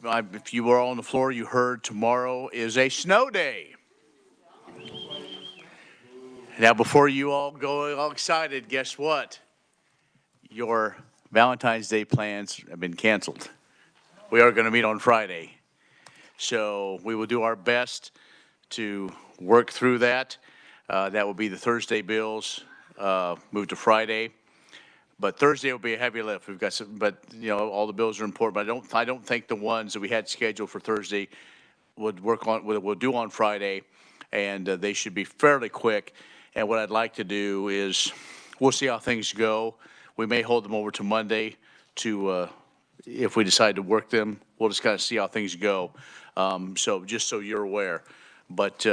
if you were on the floor, you heard tomorrow is a snow day. Now, before you all go all excited, guess what? Your Valentine's Day plans have been canceled. We are going to meet on Friday. So we will do our best to work through that. That will be the Thursday bills, move to Friday. But Thursday will be a heavy lift. We've got some, but all the bills are important. But I don't think the ones that we had scheduled for Thursday would work on. We'll do on Friday, and they should be fairly quick. And what I'd like to do is, we'll see how things go. We may hold them over to Monday to, if we decide to work them. We'll just kind of see how things go. So just so you're aware, but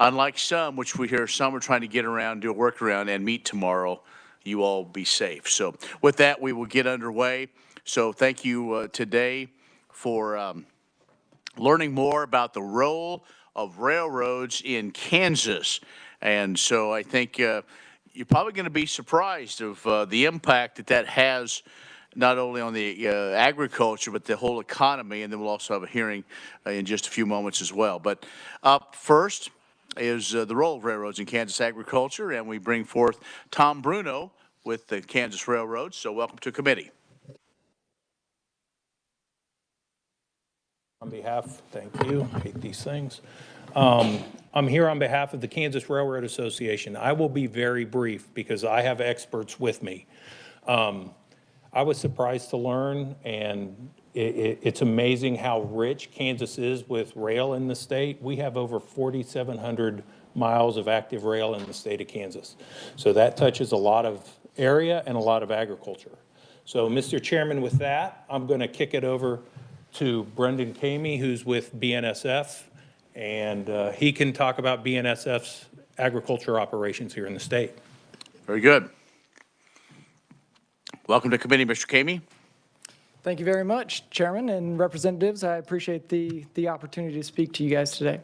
unlike some, which we hear some are trying to get around, do a workaround, and meet tomorrow. You all be safe. So with that, we will get underway. So thank you today for learning more about the role of railroads in Kansas. And so I think you're probably going to be surprised of the impact that has not only on the agriculture, but the whole economy. And then we'll also have a hearing in just a few moments as well. But up first is the role of railroads in Kansas agriculture, and we bring forth Tom Bruno with the Kansas Railroads. So welcome to committee. On behalf, thank you, I hate these things. I'm here on behalf of the Kansas Railroad Association. I will be very brief because I have experts with me. I was surprised to learn, and it's amazing how rich Kansas is with rail in the state. We have over 4,700 miles of active rail in the state of Kansas. So that touches a lot of area and a lot of agriculture. So Mr. Chairman, with that, I'm going to kick it over to Brendan Kamey, who's with BNSF, and he can talk about BNSF's agriculture operations here in the state. Very good. Welcome to committee, Mr. Kamey. Thank you very much, Chairman and representatives. I appreciate the opportunity to speak to you guys today.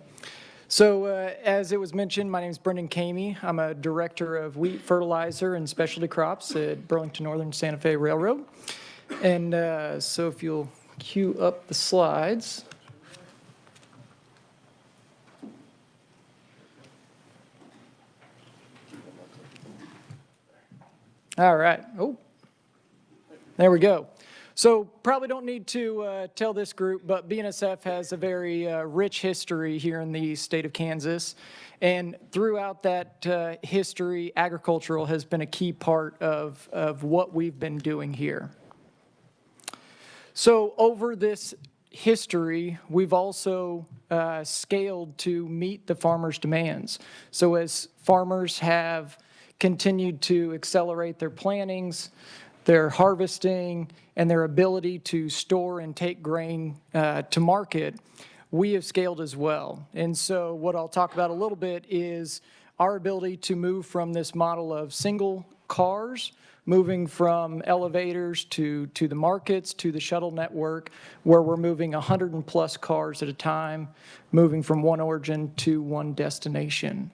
So as it was mentioned, my name is Brendan Kamey. I'm a director of wheat fertilizer and specialty crops at Burlington Northern Santa Fe Railroad. And so if you'll cue up the slides. All right. Oh, there we go. So probably don't need to tell this group, but BNSF has a very rich history here in the state of Kansas. And throughout that history, agricultural has been a key part of what we've been doing here. So over this history, we've also scaled to meet the farmers' demands. So as farmers have continued to accelerate their plantings, their harvesting, and their ability to store and take grain to market, we have scaled as well. And so what I'll talk about a little bit is our ability to move from this model of single cars, moving from elevators to the markets, to the shuttle network, where we're moving 100+ cars at a time, moving from one origin to one destination.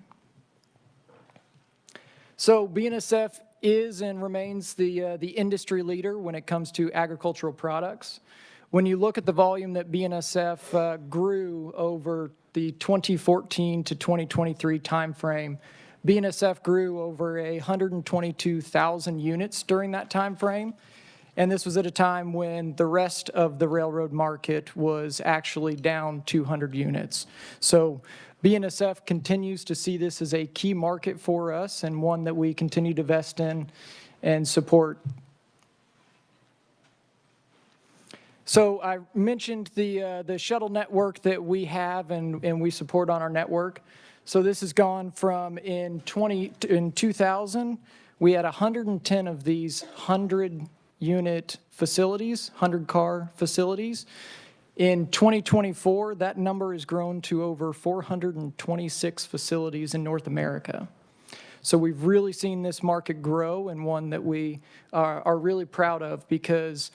So BNSF is and remains the industry leader when it comes to agricultural products. When you look at the volume that BNSF grew over the 2014 to 2023 timeframe, BNSF grew over 122,000 units during that timeframe. And this was at a time when the rest of the railroad market was actually down 200 units. So BNSF continues to see this as a key market for us and one that we continue to invest in and support. So I mentioned the shuttle network that we have and we support on our network. So this has gone from in 2000, we had 110 of these 100-unit facilities, 100-car facilities. In 2024, that number has grown to over 426 facilities in North America. So we've really seen this market grow, and one that we are really proud of, because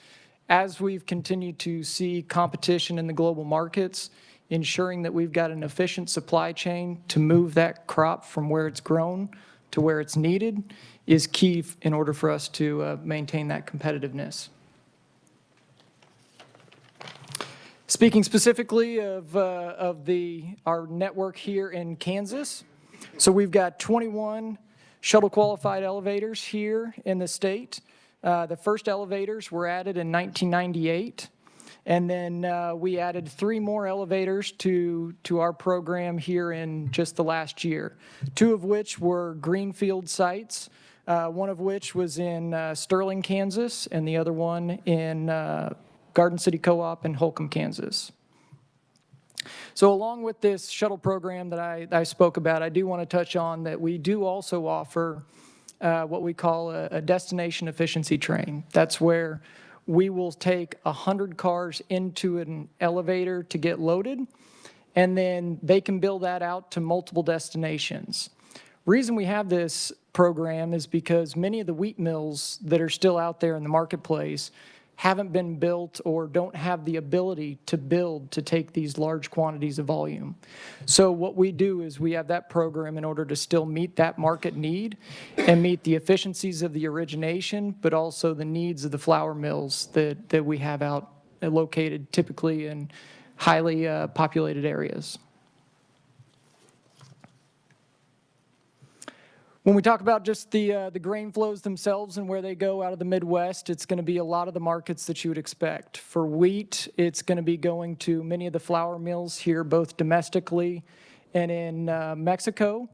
as we've continued to see competition in the global markets, ensuring that we've got an efficient supply chain to move that crop from where it's grown to where it's needed is key in order for us to maintain that competitiveness. Speaking specifically of our network here in Kansas, so we've got 21 shuttle qualified elevators here in the state. The first elevators were added in 1998, and then we added 3 more elevators to our program here in just the last year, 2 of which were greenfield sites, one of which was in Sterling, Kansas, and the other one in Garden City Co-op in Holcomb, Kansas. So along with this shuttle program that I spoke about, I do want to touch on that we do also offer what we call a destination efficiency train. That's where we will take 100 cars into an elevator to get loaded, and then they can build that out to multiple destinations. Reason we have this program is because many of the wheat mills that are still out there in the marketplace haven't been built or don't have the ability to build to take these large quantities of volume. So what we do is we have that program in order to still meet that market need and meet the efficiencies of the origination, but also the needs of the flour mills that we have out located typically in highly populated areas. When we talk about just the grain flows themselves and where they go out of the Midwest, it's going to be a lot of the markets that you would expect. For wheat, it's going to be going to many of the flour mills here, both domestically and in Mexico.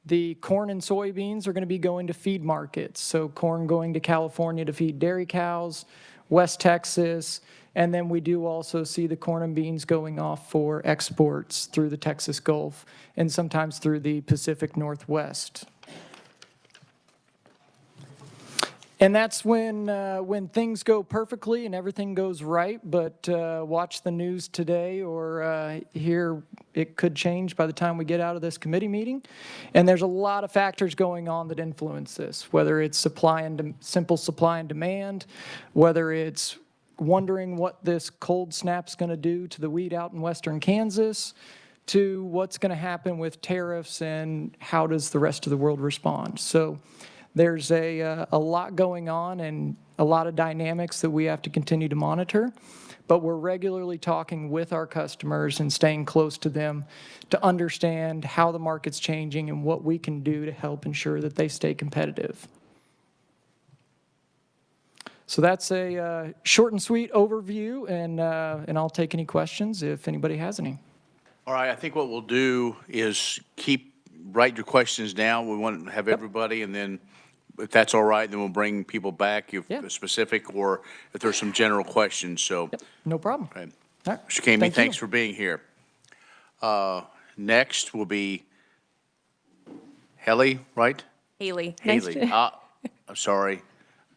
The corn and soybeans are going to be going to feed markets. So corn going to California to feed dairy cows, West Texas, and then we do also see the corn and beans going off for exports through the Texas Gulf and sometimes through the Pacific Northwest. And that's when things go perfectly and everything goes right, but watch the news today or here it could change by the time we get out of this committee meeting. And there's a lot of factors going on that influence this, whether it's simple supply and demand, whether it's wondering what this cold snap's going to do to the wheat out in western Kansas, to what's going to happen with tariffs and how does the rest of the world respond. So there's a lot going on and a lot of dynamics that we have to continue to monitor, but we're regularly talking with our customers and staying close to them to understand how the market's changing and what we can do to help ensure that they stay competitive. So that's a short and sweet overview, and I'll take any questions if anybody has any. All right, I think what we'll do is write your questions down. We want to have everybody, and then if that's all right, then we'll bring people back if specific or if there's some general questions. So, no problem. Okay. All right. Mr. Kamey, thanks you. for being here. Next will be Haley, right? Haley. Haley. I'm sorry.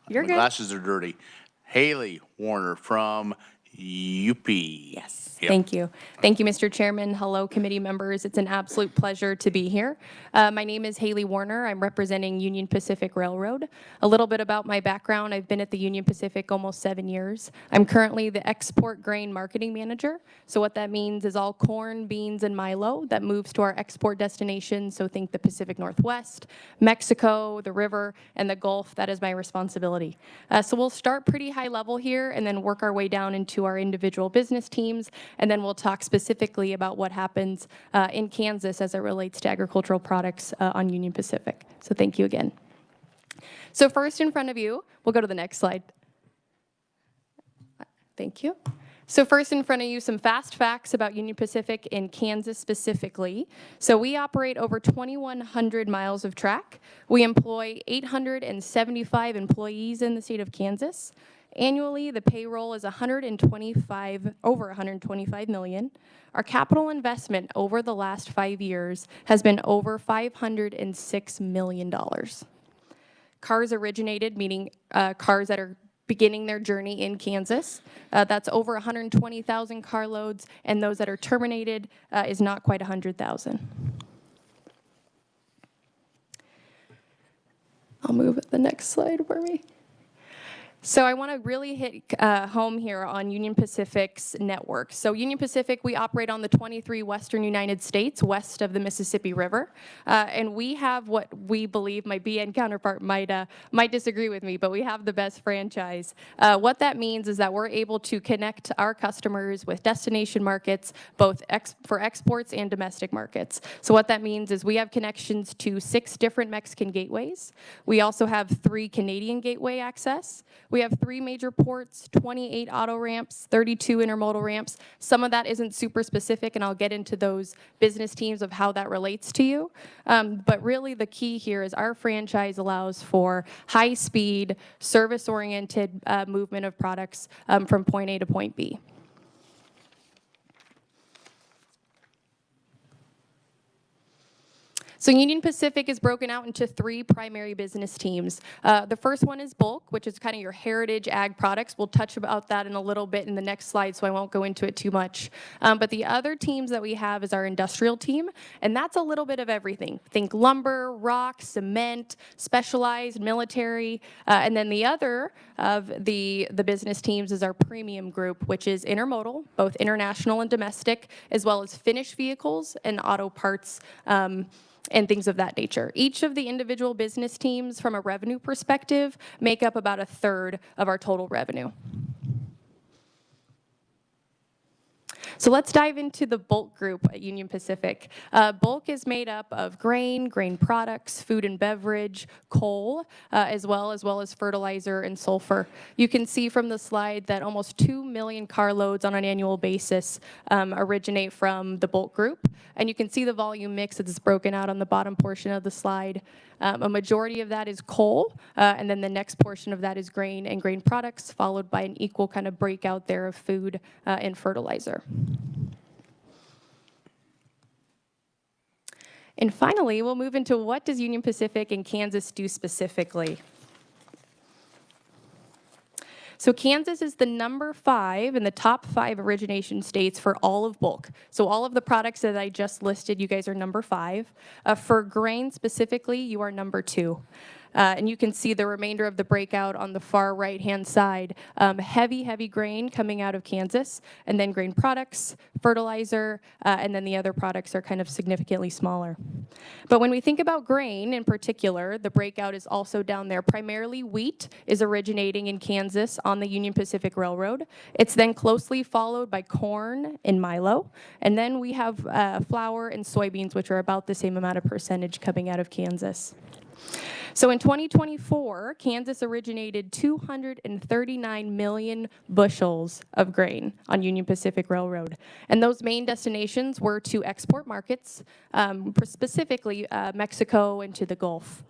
You're My good. glasses are dirty. Haley Warner from UP. Yes. Yep. Thank you. Thank you, Mr. Chairman. Hello, committee members. It's an absolute pleasure to be here. My name is Haley Warner. I'm representing Union Pacific Railroad. A little bit about my background. I've been at the Union Pacific almost 7 years. I'm currently the export grain marketing manager. So what that means is all corn, beans, and milo that moves to our export destinations. So think the Pacific Northwest, Mexico, the river, and the Gulf. That is my responsibility. So we'll start pretty high level here and then work our way down into our individual business teams. And then we'll talk specifically about what happens in Kansas as it relates to agricultural products on Union Pacific. So thank you again. So first in front of you, we'll go to the next slide. Thank you. So first in front of you, some fast facts about Union Pacific in Kansas specifically. So we operate over 2,100 miles of track. We employ 875 employees in the state of Kansas. Annually, the payroll is over 125 million. Our capital investment over the last 5 years has been over $506 million. Cars originated, meaning cars that are beginning their journey in Kansas. That's over 120,000 carloads, and those that are terminated is not quite 100,000. I'll move the next slide for me. So I want to really hit home here on Union Pacific's network. So Union Pacific, we operate on the 23 western United States, west of the Mississippi River. And we have what we believe, my BN counterpart might disagree with me, but we have the best franchise. What that means is that we're able to connect our customers with destination markets, both for exports and domestic markets. So what that means is we have connections to 6 different Mexican gateways. We also have 3 Canadian gateway access. We have 3 major ports, 28 auto ramps, 32 intermodal ramps. Some of that isn't super specific, and I'll get into those business teams of how that relates to you. But really the key here is our franchise allows for high-speed, service-oriented movement of products from point A to point B. So Union Pacific is broken out into 3 primary business teams. The first one is bulk, which is kind of your heritage ag products. We'll touch about that in a little bit in the next slide, so I won't go into it too much. But the other teams that we have is our industrial team, and that's a little bit of everything. Think lumber, rock, cement, specialized, military, and then the other of the business teams is our premium group, which is intermodal, both international and domestic, as well as finished vehicles and auto parts, and things of that nature. Each of the individual business teams, from a revenue perspective, make up about 1/3 of our total revenue. So let's dive into the bulk group at Union Pacific. Bulk is made up of grain products, food and beverage, coal, as well as fertilizer and sulfur. You can see from the slide that almost 2 million carloads on an annual basis originate from the bulk group. And you can see the volume mix that's broken out on the bottom portion of the slide. A majority of that is coal, and then the next portion of that is grain and grain products, followed by an equal kind of breakout there of food and fertilizer. And finally, we'll move into what does Union Pacific and Kansas do specifically. So Kansas is the number 5 in the top 5 origination states for all of bulk. So all of the products that I just listed, you guys are number 5. For grain specifically, you are number 2. And you can see the remainder of the breakout on the far right-hand side. Heavy grain coming out of Kansas, and then grain products, fertilizer, and then the other products are kind of significantly smaller. But when we think about grain in particular, the breakout is also down there. Primarily wheat is originating in Kansas on the Union Pacific Railroad. It's then closely followed by corn and milo. And then we have flour and soybeans, which are about the same amount of percentage coming out of Kansas. So in 2024, Kansas originated 239 million bushels of grain on Union Pacific Railroad. And those main destinations were to export markets, specifically Mexico and to the Gulf.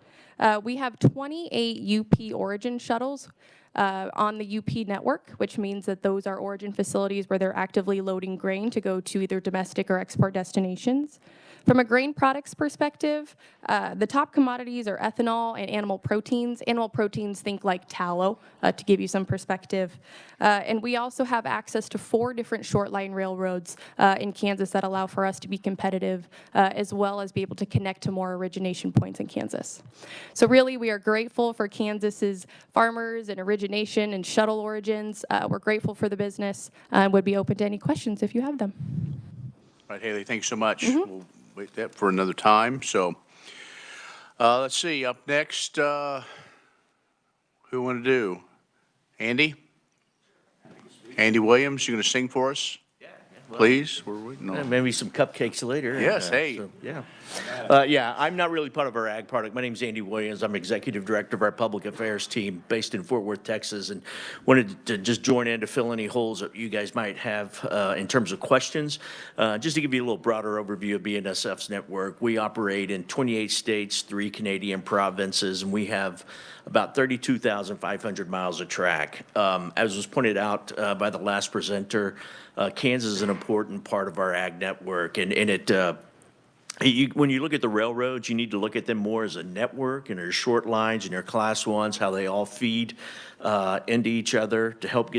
We have 28 UP origin shuttles on the UP network, which means that those are origin facilities where they're actively loading grain to go to either domestic or export destinations. From a grain products perspective, the top commodities are ethanol and animal proteins. Animal proteins, think like tallow, to give you some perspective. And we also have access to 4 different short line railroads in Kansas that allow for us to be competitive, as well as be able to connect to more origination points in Kansas. So really, we are grateful for Kansas's farmers and origination and shuttle origins. We're grateful for the business and would be open to any questions if you have them. All right, Haley, thanks so much. We'll wait that for another time. So let's see, up next, who want to do? Andy? Andy Williams, you going to sing for us? Please? We're waiting on. Maybe some cupcakes later. Yes, hey. Yeah, I'm not really part of our ag product. My name's Andy Williams. I'm executive director of our public affairs team based in Fort Worth, Texas, and wanted to just join in to fill any holes that you guys might have in terms of questions. Just to give you a little broader overview of BNSF's network, we operate in 28 states, 3 Canadian provinces, and we have about 32,500 miles of track. As was pointed out by the last presenter, Kansas is an important part of our ag network, and when you look at the railroads, you need to look at them more as a network, and their short lines and their class ones, how they all feed into each other to help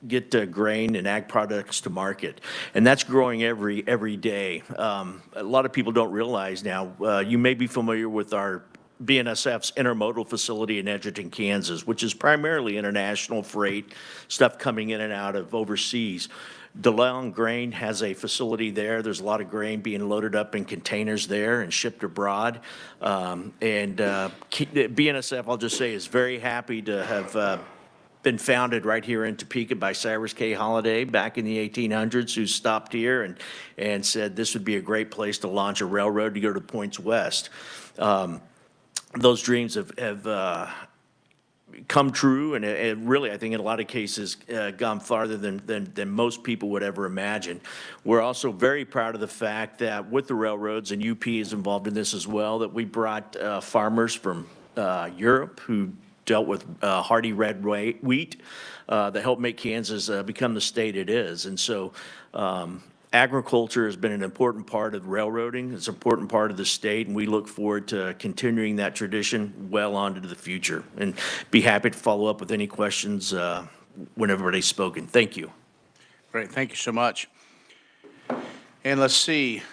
get grain and ag products to market, and that's growing every day. A lot of people don't realize now. You may be familiar with our BNSF's intermodal facility in Edgerton, Kansas, which is primarily international freight, stuff coming in and out of overseas. DeLong Grain has a facility there. There's a lot of grain being loaded up in containers there and shipped abroad. BNSF, I'll just say, is very happy to have been founded right here in Topeka by Cyrus K. Holliday back in the 1800s, who stopped here and said this would be a great place to launch a railroad to go to points west. Those dreams have come true, and it really, I think, in a lot of cases, gone farther than most people would ever imagine. We're also very proud of the fact that with the railroads, and UP is involved in this as well, that we brought farmers from Europe who dealt with hardy red wheat that helped make Kansas become the state it is. And so agriculture has been an important part of railroading. It's an important part of the state, and we look forward to continuing that tradition well on into the future. And be happy to follow up with any questions when everybody's spoken. Thank you. Great, thank you so much. And let's see,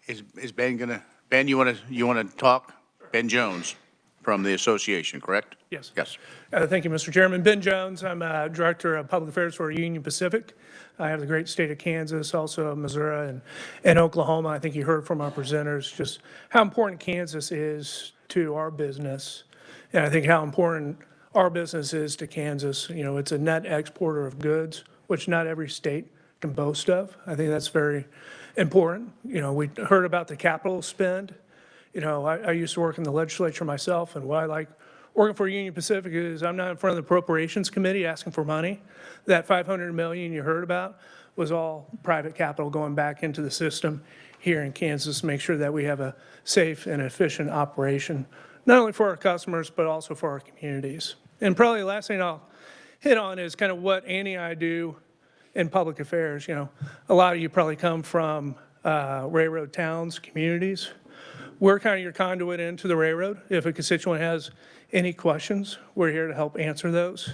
is Ben gonna, Ben, you wanna talk? Ben Jones from the association, correct? Yes. Yes. Thank you, Mr. Chairman. Ben Jones, I'm Director of Public Affairs for Union Pacific. I have the great state of Kansas, also Missouri and Oklahoma. I think you heard from our presenters just how important Kansas is to our business. And I think how important our business is to Kansas. You know, it's a net exporter of goods, which not every state can boast of. I think that's very important. You know, we heard about the capital spend. You know, I used to work in the legislature myself, and what I like working for Union Pacific is I'm not in front of the Appropriations Committee asking for money. That $500 million you heard about was all private capital going back into the system here in Kansas to make sure that we have a safe and efficient operation, not only for our customers, but also for our communities. And probably the last thing I'll hit on is kind of what Annie and I do in public affairs. You know, a lot of you probably come from railroad towns, communities. We're kind of your conduit into the railroad. If a constituent has any questions, we're here to help answer those.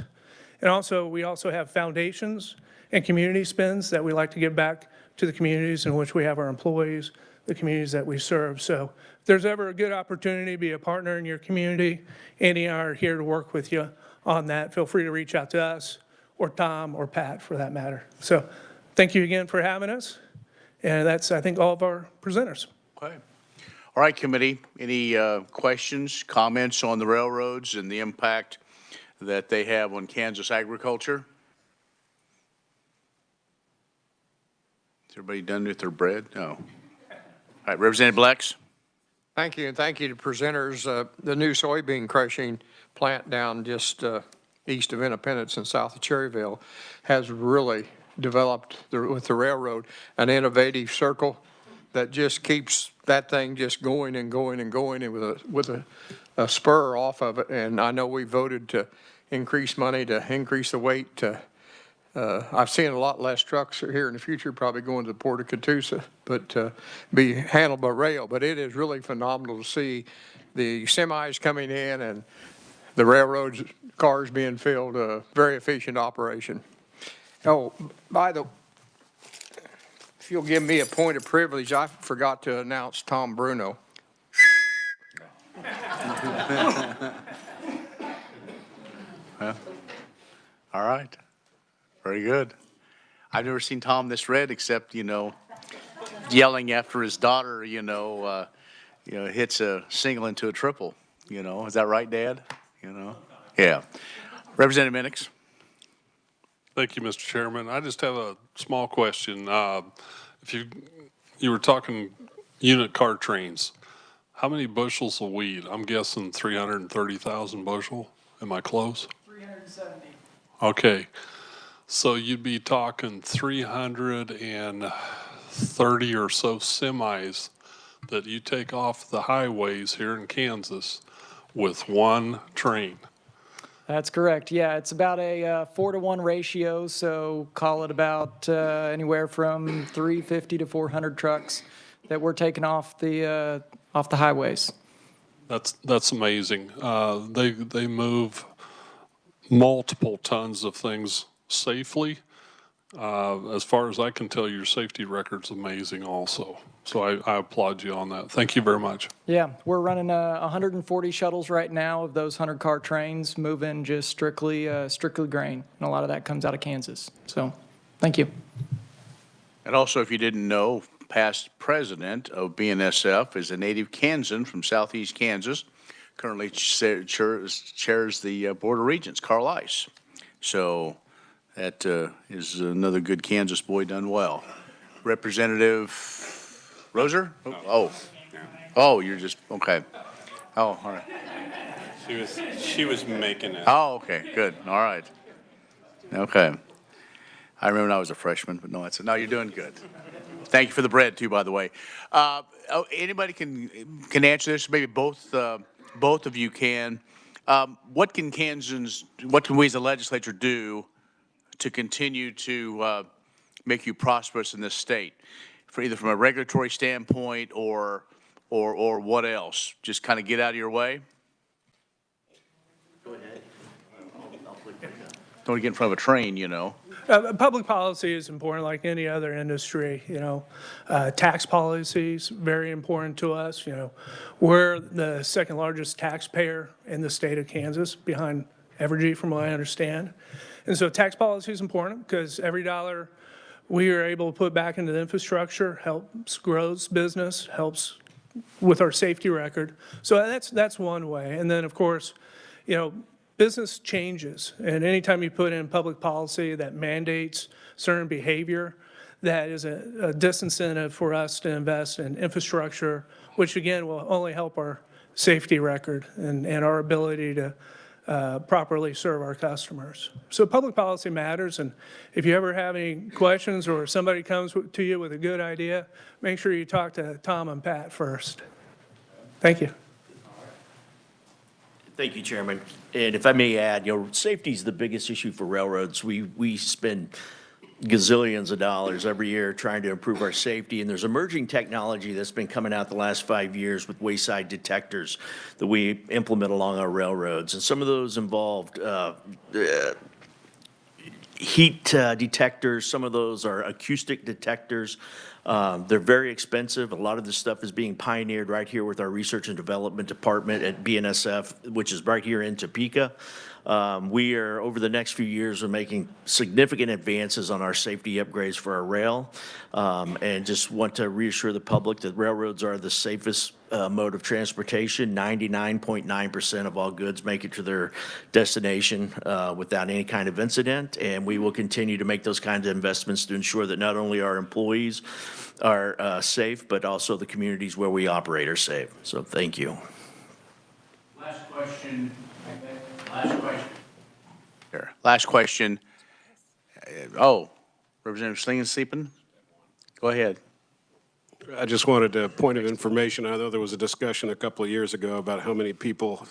And also, we also have foundations and community spends that we like to give back to the communities in which we have our employees, the communities that we serve. So if there's ever a good opportunity to be a partner in your community, Andy and I are here to work with you on that. Feel free to reach out to us or Tom or Pat for that matter. So thank you again for having us. And that's, I think, all of our presenters. Okay. All right, committee, any questions, comments on the railroads and the impact that they have on Kansas agriculture? Is everybody done with their bread? No. All right, Representative Blex. Thank you, and thank you to presenters. The new soybean crushing plant down just east of Independence and south of Cherryville has really developed with the railroad an innovative circle that just keeps that thing just going and going and going, and with a spur off of it. And I know we voted to increase money to increase the weight to I've seen a lot less trucks here in the future, probably going to the Port of Catoosa, but be handled by rail. But it is really phenomenal to see the semis coming in and the railroads cars being filled. A very efficient operation. Oh, if you'll give me a point of privilege, I forgot to announce Tom Bruno. All right. Very good. I've never seen Tom this red except, you know, yelling after his daughter, hits a single into a triple, Is that right, Dad? Yeah. Representative Minix. Thank you, Mr. Chairman. I just have a small question. If you were talking unit car trains, how many bushels of weed? I'm guessing 330,000 bushel. Am I close? 370. Okay. So you'd be talking 330 or so semis that you take off the highways here in Kansas with one train. That's correct. Yeah, it's about a 4-to-1 ratio. So call it about anywhere from 350 to 400 trucks that we're taking off the highways. That's amazing. They move multiple tons of things safely As far as I can tell, your safety record's amazing also. So I applaud you on that. Thank you very much. Yeah, we're running 140 shuttles right now of those 100-car trains moving just strictly grain, and a lot of that comes out of Kansas. So, thank you. And also, if you didn't know, past president of BNSF is a native Kansan from southeast Kansas, currently chairs the Board of Regents, Carl Ice. So that is another good Kansas boy done well. Representative Roser? Oh, you're just, okay. Oh, all right. She was making it. Oh, okay, good, all right. Okay. I remember when I was a freshman, but no, no, you're doing good. Thank you for the bread too, by the way. Anybody can answer this, maybe both of you can. What can we as a legislature do to continue to make you prosperous in this state, for either from a regulatory standpoint or what else? Just kind of get out of your way? Go ahead. Don't get in front of a train, you know. Public policy is important like any other industry, you know. Tax policy is very important to us, you know. We're the second largest taxpayer in the state of Kansas behind Evergy, from what I understand. And so tax policy is important because every dollar we are able to put back into the infrastructure helps grows business, helps with our safety record. So that's one way. And then, of course, you know, business changes, and anytime you put in public policy that mandates certain behavior, that is a disincentive for us to invest in infrastructure, which again will only help our safety record and our ability to properly serve our customers. So public policy matters, and if you ever have any questions or somebody comes to you with a good idea, make sure you talk to Tom and Pat first. Thank you. Thank you, Chairman. And if I may add, you know, safety is the biggest issue for railroads. We spend gazillions of dollars every year trying to improve our safety, and there's emerging technology that's been coming out the last 5 years with wayside detectors that we implement along our railroads. And some of those involved heat detectors. Some of those are acoustic detectors. They're very expensive. A lot of this stuff is being pioneered right here with our research and development department at BNSF, which is right here in Topeka. We are, over the next few years, we're making significant advances on our safety upgrades for our rail, and just want to reassure the public that railroads are the safest mode of transportation. 99.9% of all goods make it to their destination without any kind of incident, and we will continue to make those kinds of investments to ensure that not only our employees are safe, but also the communities where we operate are safe. So thank you. Last question. Here. Last question. Representative Slingin sleeping? Go ahead. I just wanted a point of information. I know there was a discussion a couple of years ago about how many people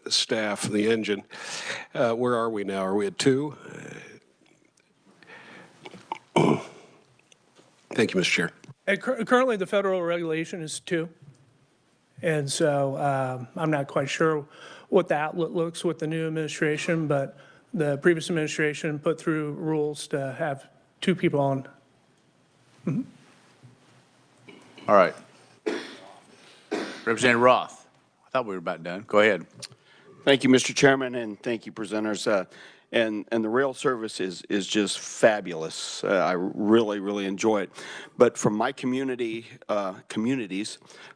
staff the engine. Where are we now? Are we at 2? Thank you, Mr. Chair. Currently, the federal regulation is 2. And so I'm not quite sure what the outlook looks with the new administration, but the previous administration put through rules to have 2 people on. Mm-hmm. All right. Representative Roth, I thought we were about done. Go ahead. Thank you, Mr. Chairman, and thank you, presenters. And the rail service is just fabulous. I really enjoy it. But from my communities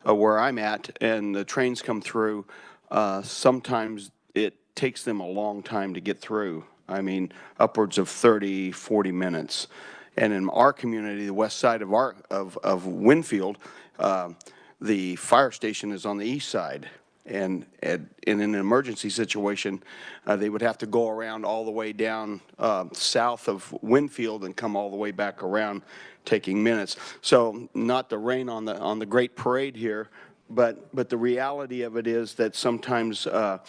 where I'm at, and the trains come through, sometimes it takes them a long time to get through. I mean, upwards of 30, 40 minutes. And in our community, the west side of Winfield, the fire station is on the east side. And in an emergency situation, they would have to go around all the way down south of Winfield and come all the way back around, taking minutes. So not to rain on the great parade here, but the reality of it is that sometimes the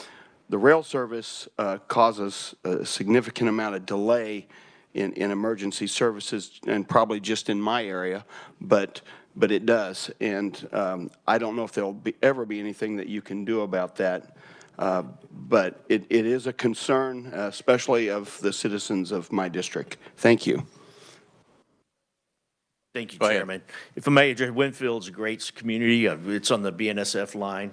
rail service causes a significant amount of delay in emergency services, and probably just in my area, but it does. And I don't know if there'll ever be anything that you can do about that, but it is a concern, especially of the citizens of my district. Thank you. Thank you, Go ahead. Chairman. If I may, Winfield's a great community. It's on the BNSF line.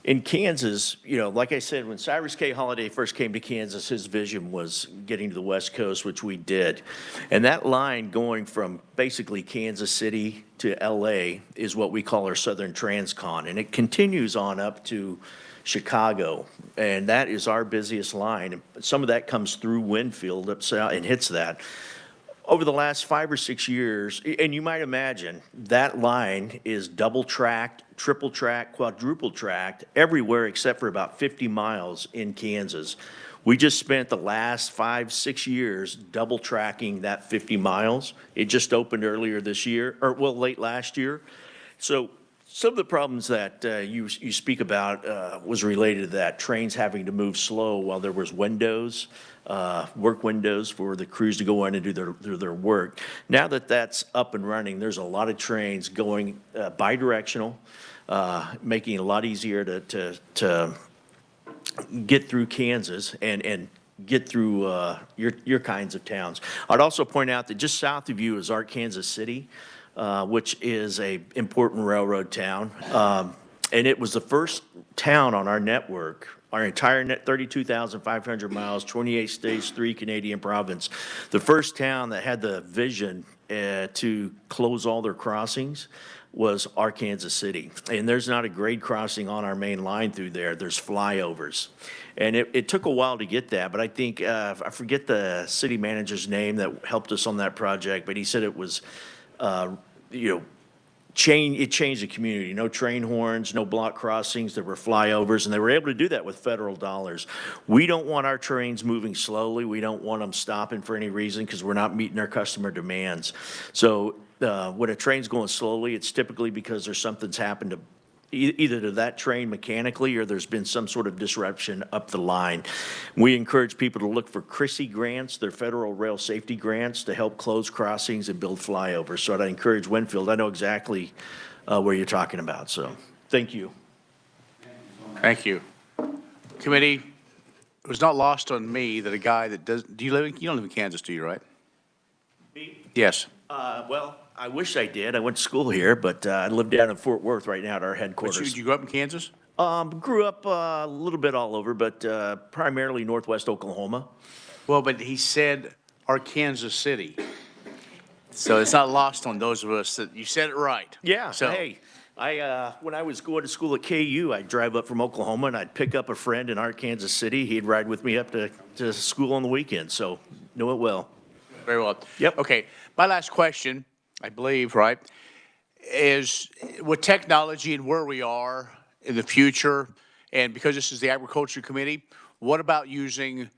In Kansas, like I said, when Cyrus K. Holliday first came to Kansas, his vision was getting to the West Coast, which we did. And that line going from basically Kansas City to LA is what we call our Southern Transcon. And it continues on up to Chicago. And that is our busiest line. And some of that comes through Winfield up south and hits that. Over the last 5 or 6 years, and you might imagine, that line is double tracked, triple tracked, quadruple tracked everywhere except for about 50 miles in Kansas. We just spent the last 5, 6 years double tracking that 50 miles. It just opened earlier this year, or well, late last year. So some of the problems that you speak about was related to that, trains having to move slow while there was windows. Work windows for the crews to go in and do their work. Now that that's up and running, there's a lot of trains going bi-directional, making it a lot easier to get through Kansas and get through your kinds of towns. I'd also point out that just south of you is Arkansas City, which is a important railroad town. And it was the first town on our network, our entire net, 32,500 miles, 28 states, 3 Canadian provinces. The first town that had the vision to close all their crossings was Arkansas City. And there's not a grade crossing on our main line through there. There's flyovers. And it took a while to get that, but I think, I forget the city manager's name that helped us on that project, but he said it was, it changed the community. No train horns, no block crossings, there were flyovers, and they were able to do that with federal dollars. We don't want our trains moving slowly. We don't want them stopping for any reason because we're not meeting our customer demands. So when a train's going slowly, it's typically because there's something's happened to either to that train mechanically or there's been some sort of disruption up the line. We encourage people to look for CRISI grants, they're federal rail safety grants, to help close crossings and build flyovers. So I'd encourage Winfield. I know exactly where you're talking about, so thank you. Thank you. Committee, it was not lost on me that a guy that does, you don't live in Kansas, do you, right? Me? Yes. Well, I wish I did. I went to school here, but I live down in Fort Worth right now at our But headquarters. you grew up in Kansas? Grew up a little bit all over, but primarily northwest Oklahoma. Well, but he said Arkansas City. So it's not lost on those of us that you said it right. Yeah, So, hey, when I was going to school at KU, I'd drive up from Oklahoma and I'd pick up a friend in Arkansas City. He'd ride with me up to school on the weekend, so know it well. very well. Yep. Okay, my last question, I believe, right, is with technology and where we are in the future, and because this is the Agriculture Committee, what about using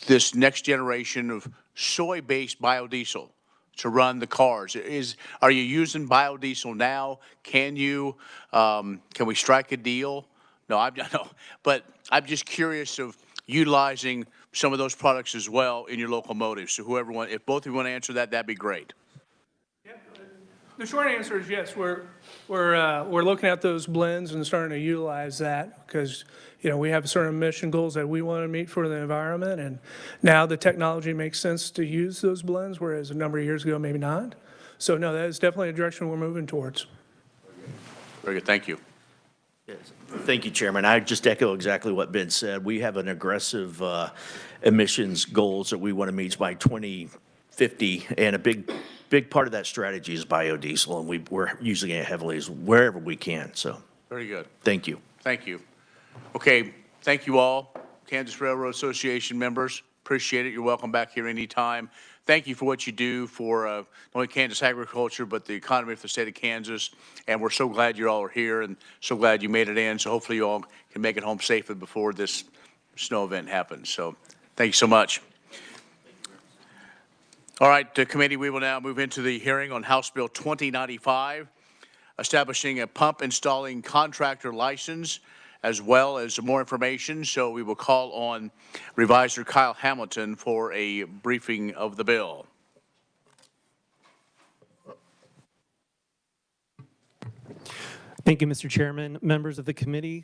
this next generation of soy-based biodiesel to run the cars? Are you using biodiesel now? Can you? Can we strike a deal? No, but I'm just curious of utilizing some of those products as well in your locomotives. So if both of you want to answer that, that'd be great. The short answer is yes. We're looking at those blends and starting to utilize that because, we have certain emission goals that we want to meet for the environment. And now the technology makes sense to use those blends, whereas a number of years ago, maybe not. So no, that is definitely a direction we're moving towards. Very good, thank you. Yes. Thank you, Chairman. I just echo exactly what Ben said. We have an aggressive emissions goals that we want to meet by 2050, and a big part of that strategy is biodiesel, and we're using it heavily wherever we can. So, Very good. thank you. Thank you. Okay, thank you all, Kansas Railroad Association members. Appreciate it. You're welcome back here anytime. Thank you for what you do for not only Kansas agriculture, but the economy of the state of Kansas. And we're so glad you all are here and so glad you made it in. So hopefully you all can make it home safely before this snow event happens. So thank you so much. All right, committee, we will now move into the hearing on House Bill 2095, establishing a pump installing contractor license, as well as more information. So we will call on Revisor Kyle Hamilton for a briefing of the bill. Thank you, Mr. Chairman, members of the committee.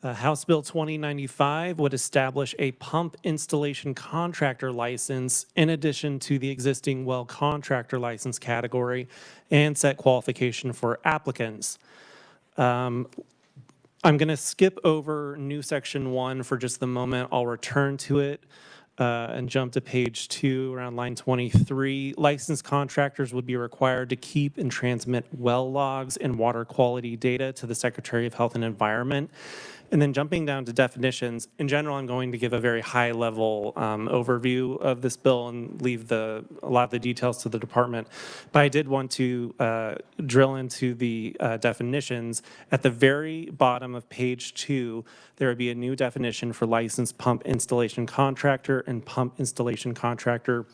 House Bill 2095 would establish a pump installation contractor license in addition to the existing well contractor license category and set qualification for applicants. I'm going to skip over new section 1 for just the moment. I'll return to it and jump to page 2 around line 23. Licensed contractors would be required to keep and transmit well logs and water quality data to the Secretary of Health and Environment. And then jumping down to definitions, in general, I'm going to give a very high-level overview of this bill and leave a lot of the details to the department. But I did want to drill into the definitions. At the very bottom of page 2, there would be a new definition for licensed pump installation contractor and pump installation contractor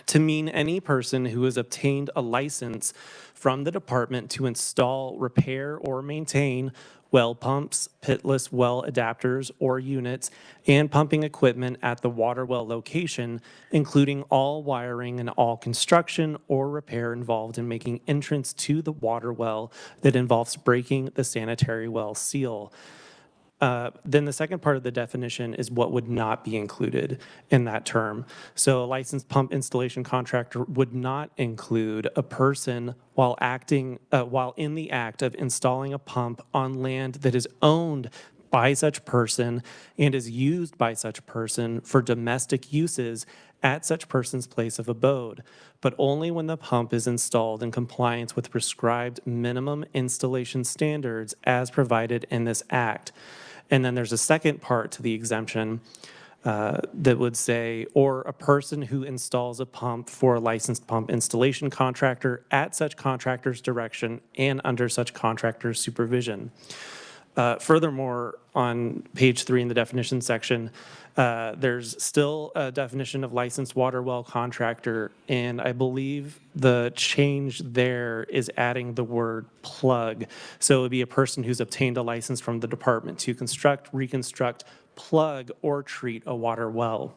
to mean any person who has obtained a license from the department to install, repair, or maintain well pumps, pitless well adapters or units, and pumping equipment at the water well location, including all wiring and all construction or repair involved in making entrance to the water well that involves breaking the sanitary well seal. Then the second part of the definition is what would not be included in that term. So a licensed pump installation contractor would not include a person while in the act of installing a pump on land that is owned by such person and is used by such person for domestic uses at such person's place of abode, but only when the pump is installed in compliance with prescribed minimum installation standards as provided in this act. And then there's a second part to the exemption that would say, or a person who installs a pump for a licensed pump installation contractor at such contractor's direction and under such contractor's supervision. Furthermore, on page 3 in the definition section, there's still a definition of licensed water well contractor, and I believe the change there is adding the word plug. So it would be a person who's obtained a license from the department to construct, reconstruct, plug, or treat a water well.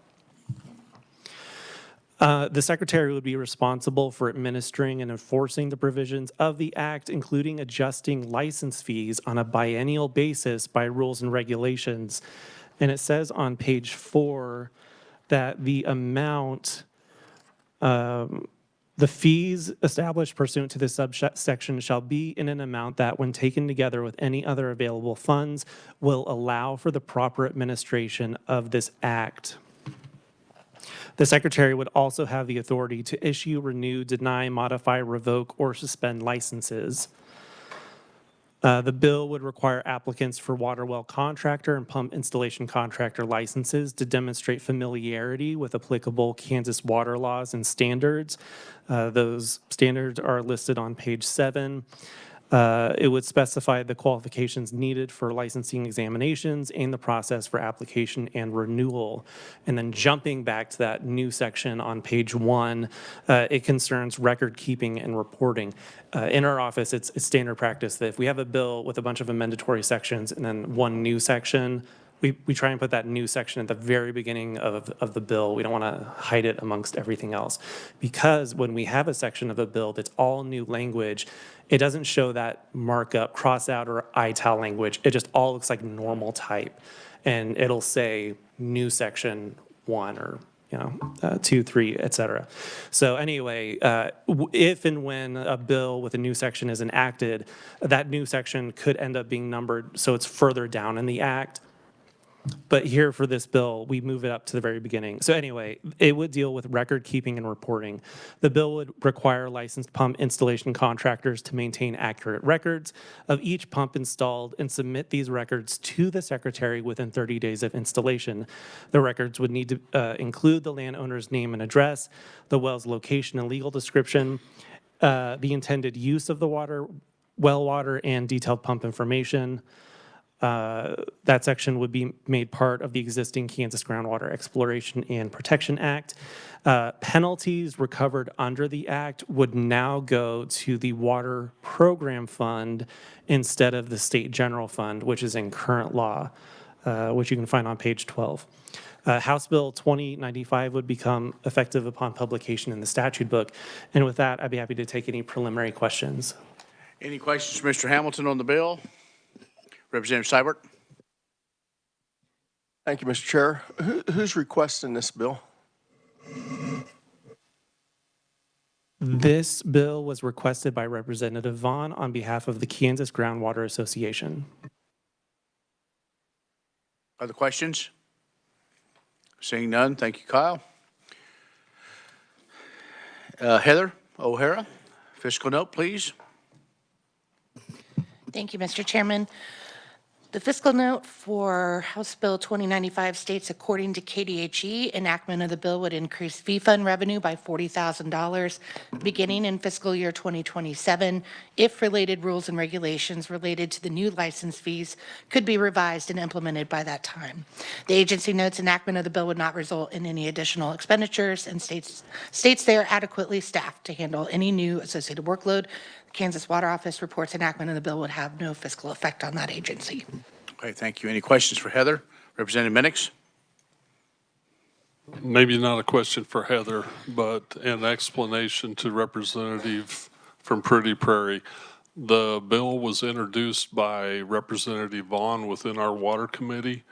The Secretary would be responsible for administering and enforcing the provisions of the Act, including adjusting license fees on a biennial basis by rules and regulations. And it says on page 4 that the amount, the fees established pursuant to this subsection shall be in an amount that, when taken together with any other available funds, will allow for the proper administration of this act. The Secretary would also have the authority to issue, renew, deny, modify, revoke, or suspend licenses. The bill would require applicants for water well contractor and pump installation contractor licenses to demonstrate familiarity with applicable Kansas water laws and standards. Those standards are listed on page 7. It would specify the qualifications needed for licensing examinations and the process for application and renewal. And then jumping back to that new section on page 1, it concerns record keeping and reporting. In our office, it's standard practice that if we have a bill with a bunch of amendatory sections and then one new section, we try and put that new section at the very beginning of the bill. We don't want to hide it amongst everything else. Because when we have a section of a bill that's all new language, it doesn't show that markup, cross out, or ital language. It just all looks like normal type. And it'll say new section 1 or 2, 3, et cetera. So anyway, if and when a bill with a new section is enacted, that new section could end up being numbered so it's further down in the act. But here for this bill, we move it up to the very beginning. So anyway, it would deal with record keeping and reporting. The bill would require licensed pump installation contractors to maintain accurate records of each pump installed and submit these records to the Secretary within 30 days of installation. The records would need to include the landowner's name and address, the well's location and legal description, the intended use of the well water, and detailed pump information. That section would be made part of the existing Kansas Groundwater Exploration and Protection Act. Penalties recovered under the act would now go to the Water Program Fund instead of the State General Fund, which is in current law, which you can find on page 12. House Bill 2095 would become effective upon publication in the statute book. And with that, I'd be happy to take any preliminary questions. Any questions for Mr. Hamilton on the bill? Representative Seibert? Thank you, Mr. Chair. Who's requesting this bill? This bill was requested by Representative Vaughn on behalf of the Kansas Groundwater Association. Other questions? Seeing none, thank you, Kyle. Heather O'Hara, fiscal note, please. Thank you, Mr. Chairman. The fiscal note for House Bill 2095 states, according to KDHE, enactment of the bill would increase fee fund revenue by $40,000 beginning in fiscal year 2027 if related rules and regulations related to the new license fees could be revised and implemented by that time. The agency notes enactment of the bill would not result in any additional expenditures and states they are adequately staffed to handle any new associated workload. Kansas Water Office reports enactment of the bill would have no fiscal effect on that agency. Okay, thank you. Any questions for Heather? Representative Minix? Maybe not a question for Heather, but an explanation to Representative from Pretty Prairie. The bill was introduced by Representative Vaughn within our water committee,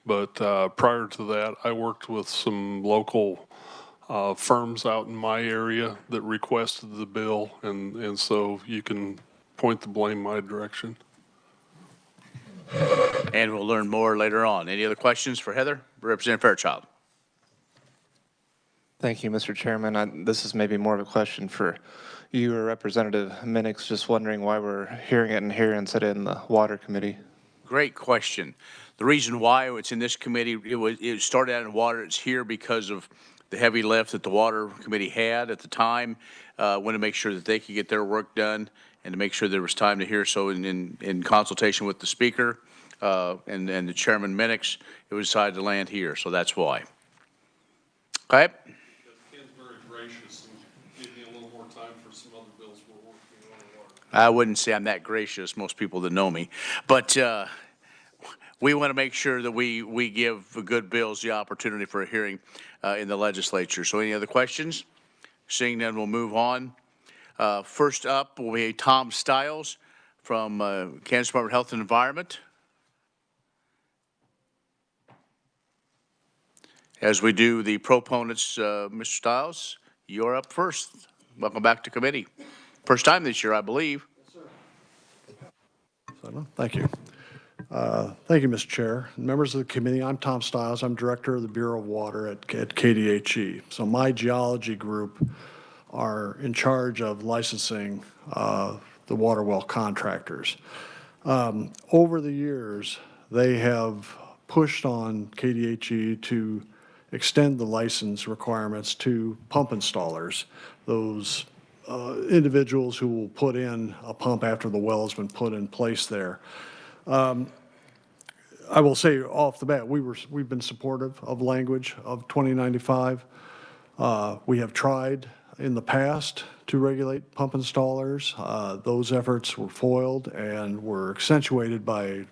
but prior to that, I worked with some local firms out in my area that requested the bill, and so you can point the blame my direction. And we'll learn more later on. Any other questions for Heather? Representative Fairchild. Thank you, Mr. Chairman. This is maybe more of a question for you or Representative Minix. Just wondering why we're hearing it in here instead of in the Water Committee. Great question. The reason why it's in this committee, it started out in water. It's here because of the heavy lift that the Water Committee had at the time. Want to make sure that they could get their work done and to make sure there was time to hear. So in consultation with the Speaker and the Chairman Minix, it was decided to land here. So that's why. Okay. Ken's very gracious and gave me a little more time for some other bills we're working on. I wouldn't say I'm that gracious, most people that know me. But we want to make sure that we give good bills the opportunity for a hearing in the legislature. So any other questions? Seeing none, we'll move on. First up will be Tom Stiles from Kansas Department of Health and Environment. As we do the proponents, Mr. Stiles, you're up first. Welcome back to committee. First time this year, I believe. Yes, sir. Thank you. Thank you, Mr. Chair. Members of the committee, I'm Tom Stiles. I'm Director of the Bureau of Water at KDHE. So my geology group are in charge of licensing the water well contractors. Over the years, they have pushed on KDHE to extend the license requirements to pump installers, those individuals who will put in a pump after the well has been put in place there. I will say off the bat, we've been supportive of language of 2095. We have tried in the past to regulate pump installers. Those efforts were foiled and were accentuated by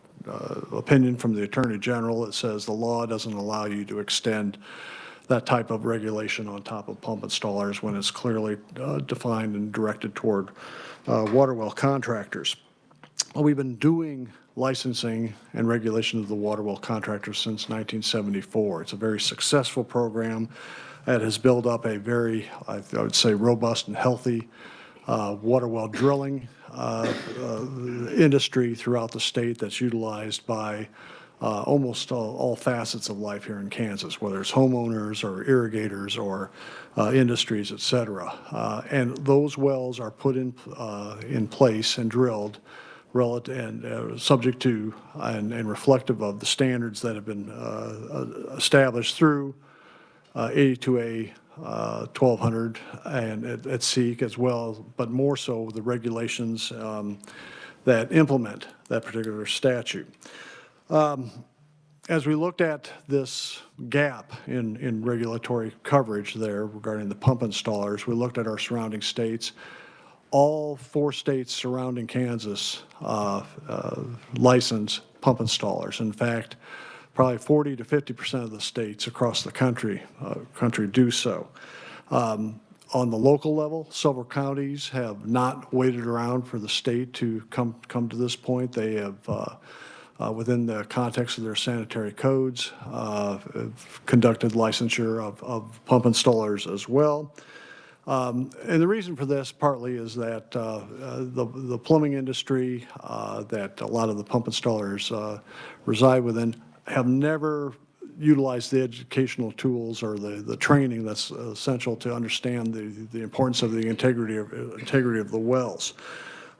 opinion from the Attorney General that says the law doesn't allow you to extend that type of regulation on top of pump installers when it's clearly defined and directed toward water well contractors. We've been doing licensing and regulation of the water well contractors since 1974. It's a very successful program that has built up a very, I would say, robust and healthy water well drilling industry throughout the state that's utilized by almost all facets of life here in Kansas, whether it's homeowners or irrigators or industries, et cetera. And those wells are put in place and drilled relative and subject to and reflective of the standards that have been established through 82A 1200 and at SEEK as well, but more so the regulations that implement that particular statute. As we looked at this gap in regulatory coverage there regarding the pump installers, we looked at our surrounding states. All 4 states surrounding Kansas license pump installers. In fact, probably 40 to 50% of the states across the country do so. On the local level, several counties have not waited around for the state to come to this point. They have within the context of their sanitary codes, conducted licensure of pump installers as well. And the reason for this partly is that the plumbing industry that a lot of the pump installers reside within have never utilized the educational tools or the training that's essential to understand the importance of the integrity of the wells.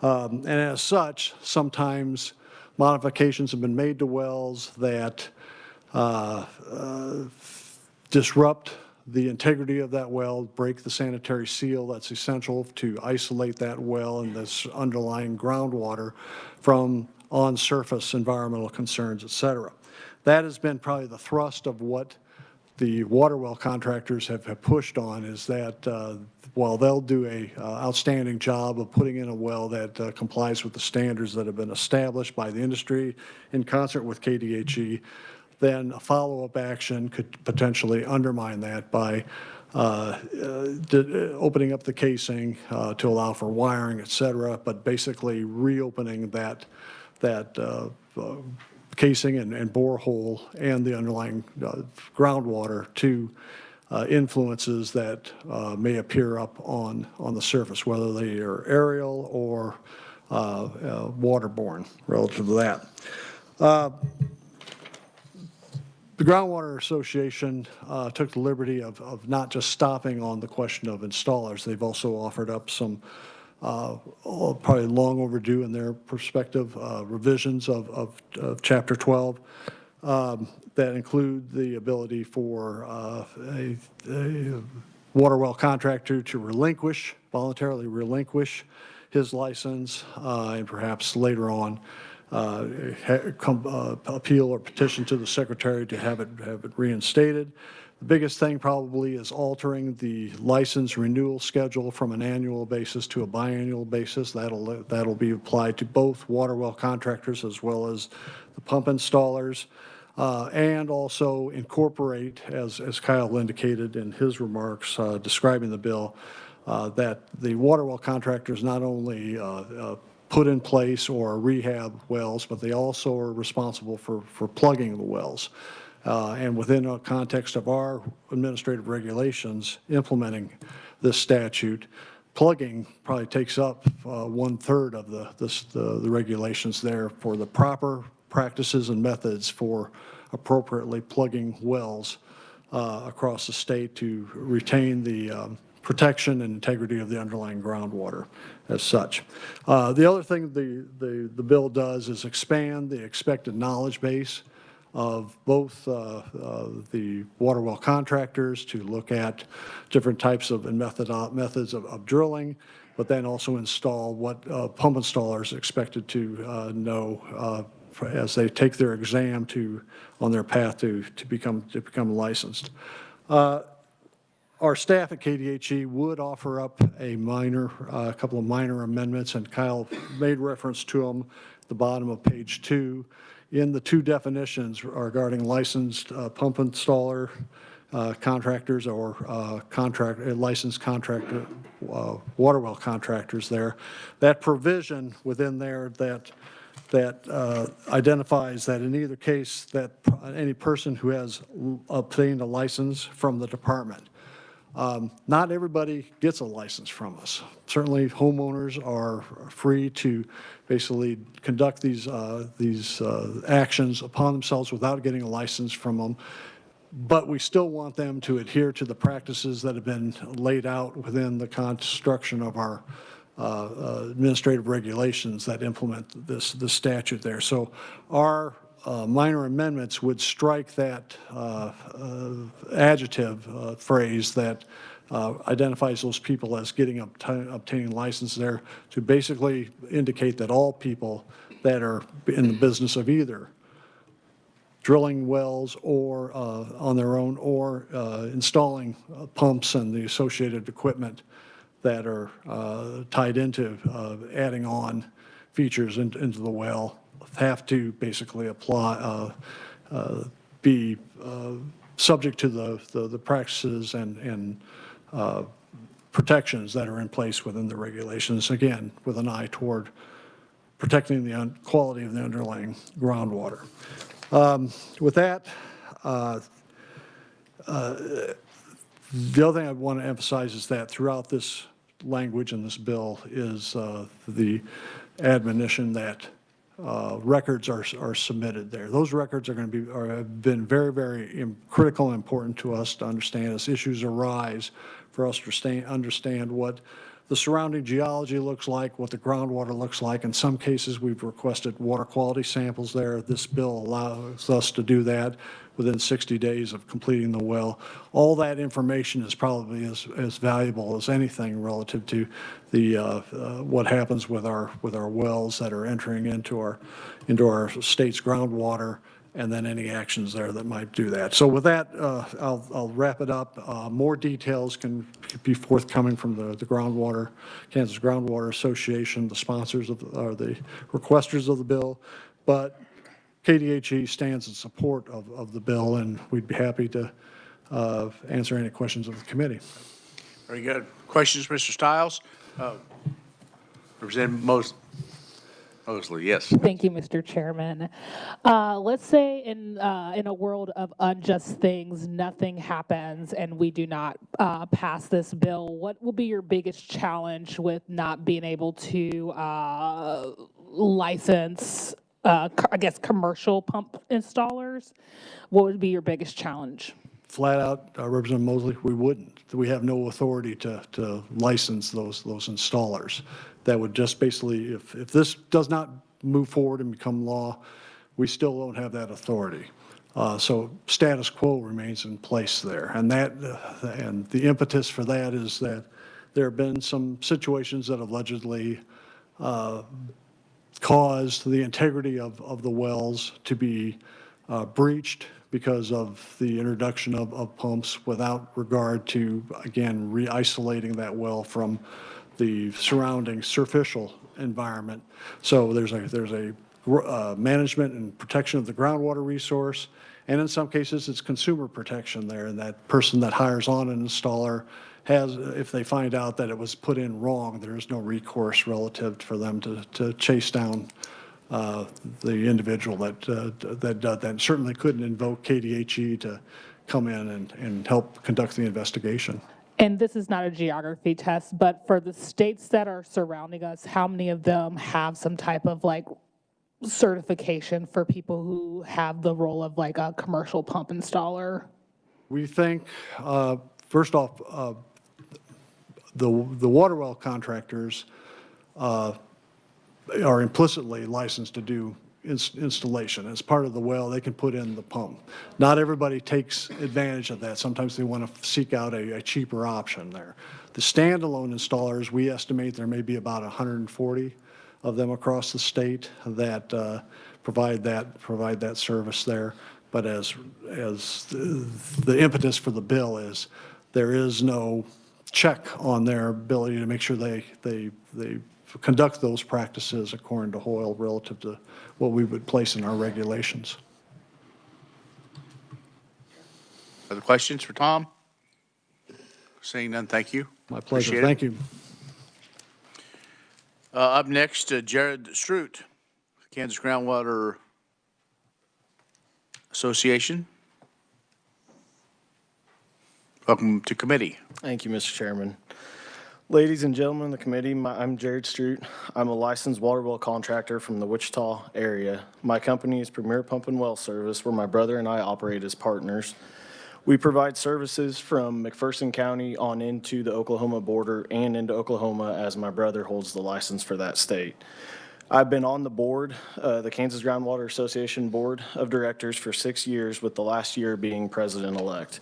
And as such, sometimes modifications have been made to wells that disrupt the integrity of that well, break the sanitary seal that's essential to isolate that well and this underlying groundwater from on-surface environmental concerns, et cetera. That has been probably the thrust of what the water well contractors have pushed on, is that while they'll do a outstanding job of putting in a well that complies with the standards that have been established by the industry in concert with KDHE, then a follow-up action could potentially undermine that by opening up the casing to allow for wiring, et cetera, but basically reopening that casing and borehole and the underlying groundwater to influences that may appear up on the surface, whether they are aerial or waterborne relative to that. The Groundwater Association took the liberty of not just stopping on the question of installers. They've also offered up some probably long overdue in their perspective revisions of Chapter 12 that include the ability for a water well contractor to voluntarily relinquish his license and perhaps later on appeal or petition to the Secretary to have it reinstated. The biggest thing probably is altering the license renewal schedule from an annual basis to a biannual basis. That'll be applied to both water well contractors as well as the pump installers, and also incorporate, as Kyle indicated in his remarks describing the bill, that the water well contractors not only put in place or rehab wells, but they also are responsible for plugging the wells. And within the context of our administrative regulations implementing this statute, plugging probably takes up 1/3 of the regulations there for the proper practices and methods for appropriately plugging wells across the state to retain the protection and integrity of the underlying groundwater as such. The other thing the bill does is expand the expected knowledge base of both the water well contractors to look at different types of methods of drilling, but then also install what pump installers are expected to know as they take their exam on their path to become licensed. Our staff at KDHE would offer up a couple of minor amendments, and Kyle made reference to them at the bottom of page 2. In the two definitions regarding licensed pump installer contractors or licensed contractor water well contractors there, that provision within there that identifies that in either case that any person who has obtained a license from the department. Not everybody gets a license from us. Certainly homeowners are free to basically conduct these actions upon themselves without getting a license from them, but we still want them to adhere to the practices that have been laid out within the construction of our administrative regulations that implement this statute there. So our minor amendments would strike that adjective phrase that identifies those people as obtaining license there to basically indicate that all people that are in the business of either drilling wells or on their own or installing pumps and the associated equipment that are tied into adding on features into the well have to basically be subject to the practices and protections that are in place within the regulations, again, with an eye toward protecting the quality of the underlying groundwater. With that, the other thing I want to emphasize is that throughout this language in this bill is the admonition that records are submitted there. Those records are going to be, have been very, very critical and important to us to understand as issues arise, for us to understand what the surrounding geology looks like, what the groundwater looks like. In some cases, we've requested water quality samples there. This bill allows us to do that within 60 days of completing the well. All that information is probably as valuable as anything relative to the what happens with our wells that are entering into our state's groundwater, and then any actions there that might do that. So with that, I'll wrap it up. More details can be forthcoming from the Kansas Groundwater Association, the sponsors or the requesters of the bill, but KDHE stands in support of the bill, and we'd be happy to answer any questions of the committee. Very good. Questions, Mr. Stiles? Representative Mosley, yes. Thank you, Mr. Chairman. Let's say in a world of unjust things, nothing happens and we do not pass this bill. What will be your biggest challenge with not being able to license, I guess, commercial pump installers? What would be your biggest challenge? Flat out, Representative Mosley, we wouldn't. We have no authority to license those installers. That would just basically, if this does not move forward and become law, we still don't have that authority. So status quo remains in place there. And and the impetus for that is that there have been some situations that have allegedly caused the integrity of the wells to be breached because of the introduction of pumps without regard to, again, re-isolating that well from the surrounding superficial environment. So there's a management and protection of the groundwater resource, and in some cases it's consumer protection there, and that person that hires on an installer has, if they find out that it was put in wrong, there is no recourse relative for them to chase down the individual that did that, and certainly couldn't invoke KDHE to come in and help conduct the investigation. And this is not a geography test, but for the states that are surrounding us, how many of them have some type of like certification for people who have the role of like a commercial pump installer? We think, first off, the water well contractors are implicitly licensed to do installation. As part of the well, they can put in the pump. Not everybody takes advantage of that. Sometimes they want to seek out a cheaper option there. The standalone installers, we estimate there may be about 140 of them across the state that provide that service there. But as the impetus for the bill is, there is no check on their ability to make sure they conduct those practices according to Hoyle relative to what we would place in our regulations. Other questions for Tom? Seeing none, thank you. My pleasure. Appreciate Thank it. you. Up next, Jared Stroot, Kansas Groundwater Association. Welcome to committee. Thank you, Mr. Chairman. Ladies and gentlemen of the committee, I'm Jared Stroot. I'm a licensed water well contractor from the Wichita area. My company is Premier Pump and Well Service, where my brother and I operate as partners. We provide services from McPherson County on into the Oklahoma border and into Oklahoma, as my brother holds the license for that state. I've been on the board, the Kansas Groundwater Association Board of Directors for 6 years, with the last year being president-elect.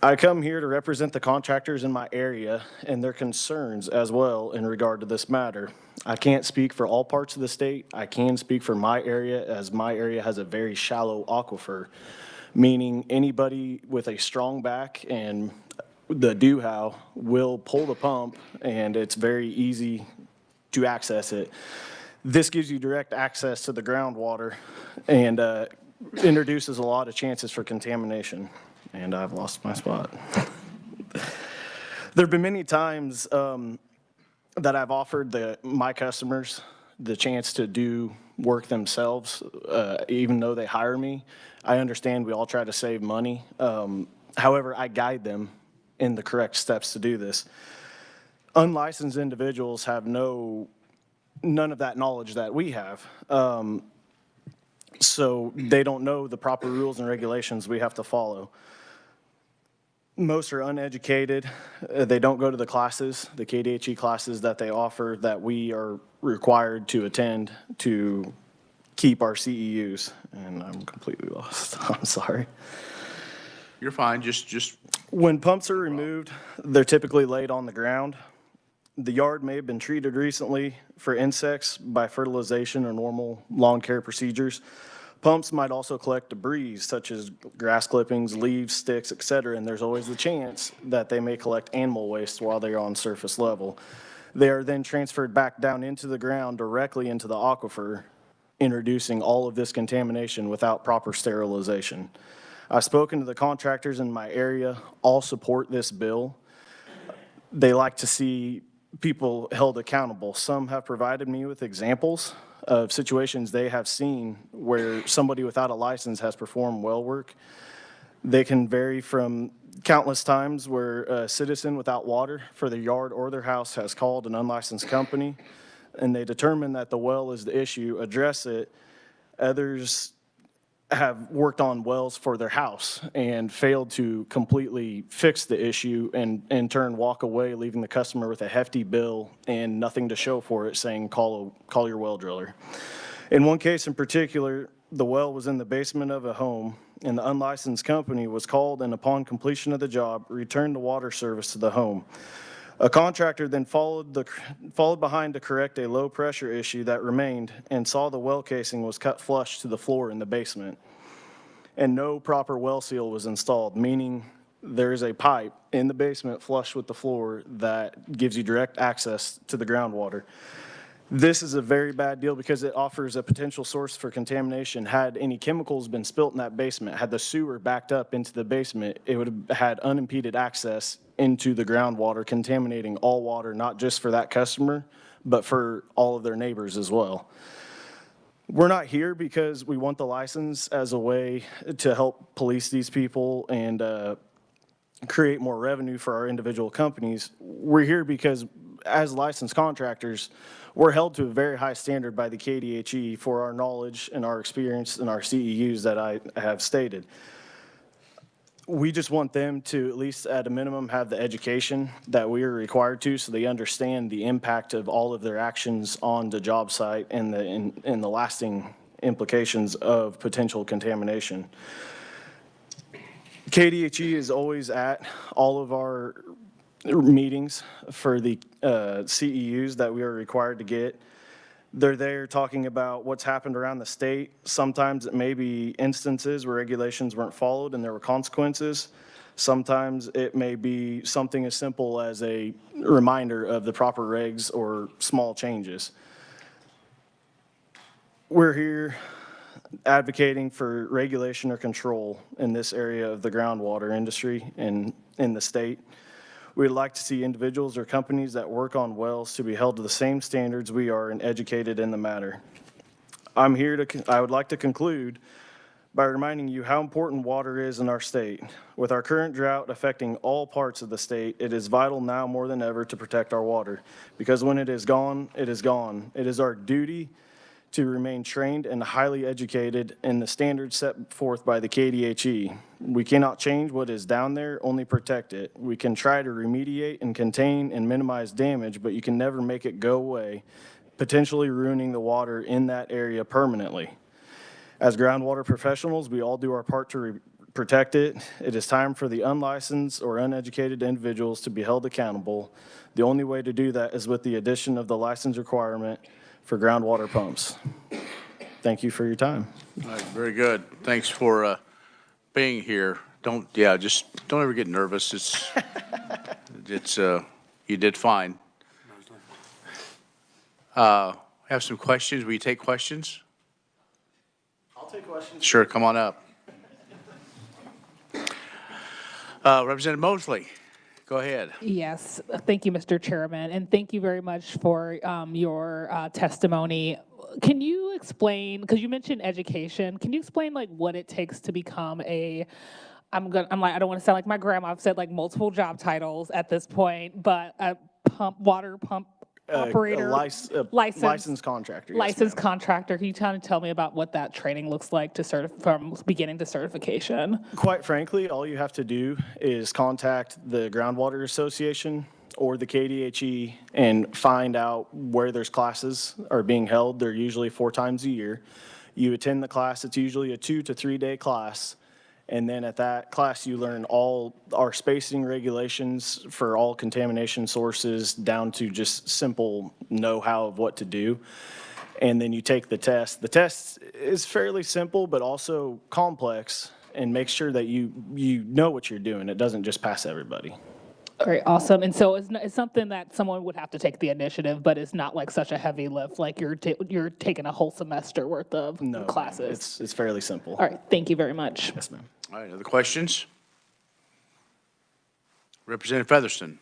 I come here to represent the contractors in my area and their concerns as well in regard to this matter. I can't speak for all parts of the state. I can speak for my area, as my area has a very shallow aquifer, meaning anybody with a strong back and the do-how will pull the pump, and it's very easy to access it. This gives you direct access to the groundwater and introduces a lot of chances for contamination. And I've lost my spot. There have been many times that I've offered my customers the chance to do work themselves, even though they hire me. I understand we all try to save money. However, I guide them in the correct steps to do this. Unlicensed individuals have none of that knowledge that we have. So they don't know the proper rules and regulations we have to follow. Most are uneducated. They don't go to the classes, the KDHE classes that they offer that we are required to attend to keep our CEUs. And I'm completely lost. I'm sorry. You're fine, just. When pumps are removed, they're typically laid on the ground. The yard may have been treated recently for insects by fertilization or normal lawn care procedures. Pumps might also collect debris such as grass clippings, leaves, sticks, etc., and there's always the chance that they may collect animal waste while they're on surface level. They are then transferred back down into the ground directly into the aquifer, introducing all of this contamination without proper sterilization. I've spoken to the contractors in my area, all support this bill. They like to see people held accountable. Some have provided me with examples of situations they have seen where somebody without a license has performed well work. They can vary from countless times where a citizen without water for their yard or their house has called an unlicensed company and they determine that the well is the issue, address it. Others have worked on wells for their house and failed to completely fix the issue and in turn walk away, leaving the customer with a hefty bill and nothing to show for it, saying call your well driller. In one case in particular, the well was in the basement of a home and the unlicensed company was called and upon completion of the job, returned the water service to the home. A contractor then followed behind to correct a low pressure issue that remained and saw the well casing was cut flush to the floor in the basement. And no proper well seal was installed, meaning there is a pipe in the basement flush with the floor that gives you direct access to the groundwater. This is a very bad deal because it offers a potential source for contamination. Had any chemicals been spilt in that basement, had the sewer backed up into the basement, it would have had unimpeded access into the groundwater, contaminating all water, not just for that customer, but for all of their neighbors as well. We're not here because we want the license as a way to help police these people and create more revenue for our individual companies. We're here because as licensed contractors, we're held to a very high standard by the KDHE for our knowledge and our experience and our CEUs that I have stated. We just want them to, at least at a minimum, have the education that we are required to so they understand the impact of all of their actions on the job site and the lasting implications of potential contamination. KDHE is always at all of our meetings for the CEUs that we are required to get. They're there talking about what's happened around the state. Sometimes it may be instances where regulations weren't followed and there were consequences. Sometimes it may be something as simple as a reminder of the proper regs or small changes. We're here advocating for regulation or control in this area of the groundwater industry in the state. We'd like to see individuals or companies that work on wells to be held to the same standards we are and educated in the matter. I would like to conclude by reminding you how important water is in our state. With our current drought affecting all parts of the state, it is vital now more than ever to protect our water, because when it is gone, it is gone. It is our duty to remain trained and highly educated in the standards set forth by the KDHE. We cannot change what is down there, only protect it. We can try to remediate and contain and minimize damage, but you can never make it go away, potentially ruining the water in that area permanently. As groundwater professionals, we all do our part to protect it. It is time for the unlicensed or uneducated individuals to be held accountable. The only way to do that is with the addition of the license requirement for groundwater pumps. Thank you for your time. All right, very good. Thanks for being here. Just don't ever get nervous. You did fine. Have some questions. Will you take questions? I'll take questions. Sure, come on up. Representative Mosley, Go ahead. Yes, thank you, Mr. Chairman, and thank you very much for your testimony. Can you explain, because you mentioned education, can you explain like what it takes to become I don't want to sound like my grandma, I've said like multiple job titles at this point, but a water pump operator, Licensed contractor, yes, licensed ma'am. contractor. Can you kind of tell me about what that training looks like to from beginning to certification? Quite frankly, all you have to do is contact the Groundwater Association or the KDHE and find out where there's classes are being held. They're usually 4 times a year. You attend the class. It's usually a 2 to 3 day class. And then at that class, you learn all our spacing regulations for all contamination sources down to just simple know-how of what to do. And then you take the test. The test is fairly simple, but also complex, and make sure that you know what you're doing. It doesn't just pass everybody. All right, awesome. And so it's something that someone would have to take the initiative, but it's not like such a heavy lift, like you're taking a whole semester worth of classes. It's fairly simple. All right, thank you very much. Yes, ma'am. All right, other questions? Representative Featherston.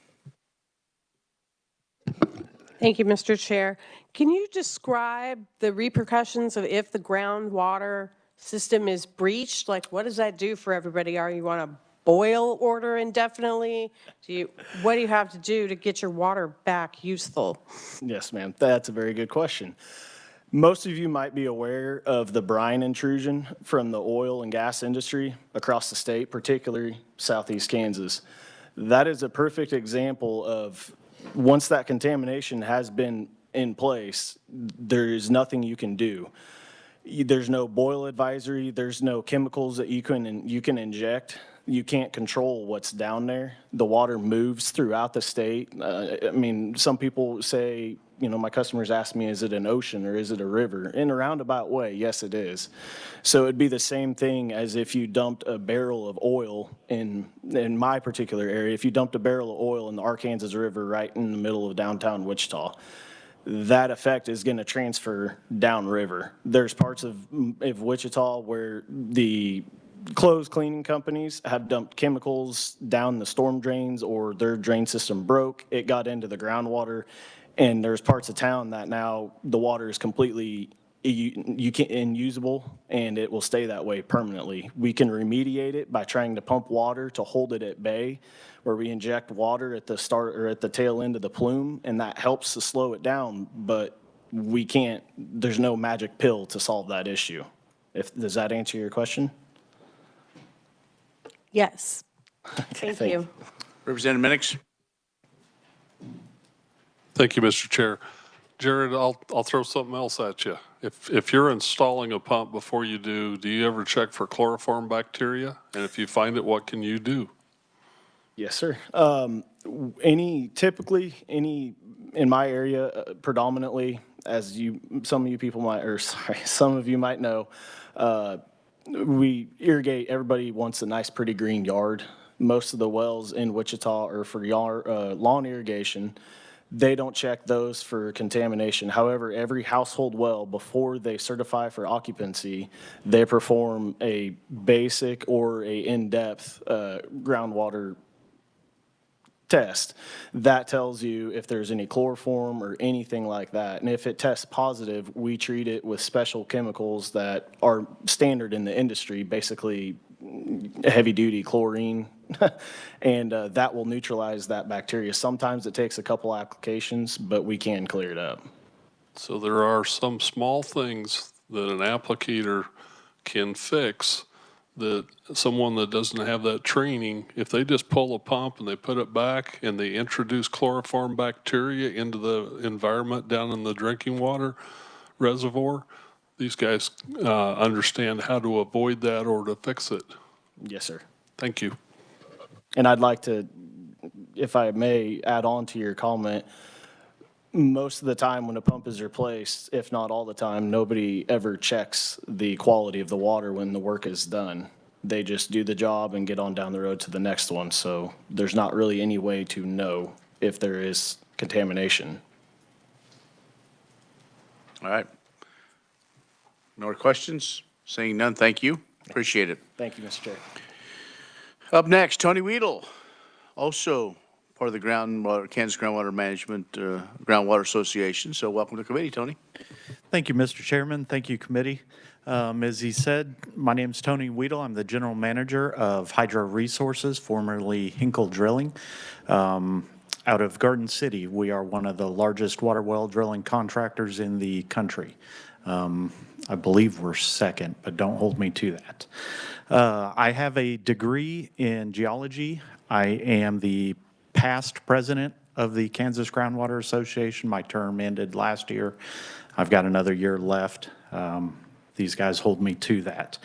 Thank you, Mr. Chair. Can you describe the repercussions of if the groundwater system is breached? Like, what does that do for everybody? Are you on a boil order indefinitely? What do you have to do to get your water back useful? Yes, ma'am. That's a very good question. Most of you might be aware of the brine intrusion from the oil and gas industry across the state, particularly southeast Kansas. That is a perfect example of once that contamination has been in place, there is nothing you can do. There's no boil advisory. There's no chemicals that you can inject. You can't control what's down there. The water moves throughout the state. I mean, some people say, you know, my customers ask me, is it an ocean or is it a river? In a roundabout way, yes, it is. So it'd be the same thing as if you dumped a barrel of oil in my particular area. If you dumped a barrel of oil in the Arkansas River right in the middle of downtown Wichita, that effect is going to transfer downriver. There's parts of Wichita where the clothes cleaning companies have dumped chemicals down the storm drains, or their drain system broke. It got into the groundwater, and there's parts of town that now the water is completely unusable, and it will stay that way permanently. We can remediate it by trying to pump water to hold it at bay, where we inject water at the start or at the tail end of the plume, and that helps to slow it down, but we can't, there's no magic pill to solve that issue. Does that answer your question? Yes. Thank you. Representative Minix. Thank you, Mr. Chair. Jared, I'll throw something else at you. If you're installing a pump before you do you ever check for chloroform bacteria? And if you find it, what can you do? Yes, sir. Typically in my area, predominantly, as some of you might know, we irrigate. Everybody wants a nice, pretty green yard. Most of the wells in Wichita are for lawn irrigation. They don't check those for contamination. However, every household well, before they certify for occupancy, they perform a basic or a in-depth groundwater test. That tells you if there's any chloroform or anything like that. And if it tests positive, we treat it with special chemicals that are standard in the industry, basically heavy-duty chlorine, and that will neutralize that bacteria. Sometimes it takes a couple applications, but we can clear it up. So there are some small things that an applicator can fix that someone that doesn't have that training, if they just pull a pump and they put it back and they introduce chloroform bacteria into the environment down in the drinking water reservoir, these guys understand how to avoid that or to fix it. Yes, sir. Thank you. And I'd like to, if I may, add on to your comment. Most of the time when a pump is replaced, if not all the time, nobody ever checks the quality of the water when the work is done. They just do the job and get on down the road to the next one. So there's not really any way to know if there is contamination. All right. No more questions? Seeing none, thank you. Appreciate it. Thank you, Mr. Chair. Up next, Tony Weedle, also part of the Kansas Groundwater Management, Groundwater Association. So welcome to the committee, Tony. Thank you, Mr. Chairman. Thank you, committee. As he said, my name is Tony Weedle. I'm the general manager of Hydro Resources, formerly Hinkle Drilling, out of Garden City. We are one of the largest water well drilling contractors in the country. I believe we're second, but don't hold me to that. I have a degree in geology. I am the past president of the Kansas Groundwater Association. My term ended last year. I've got another year left. These guys hold me to that.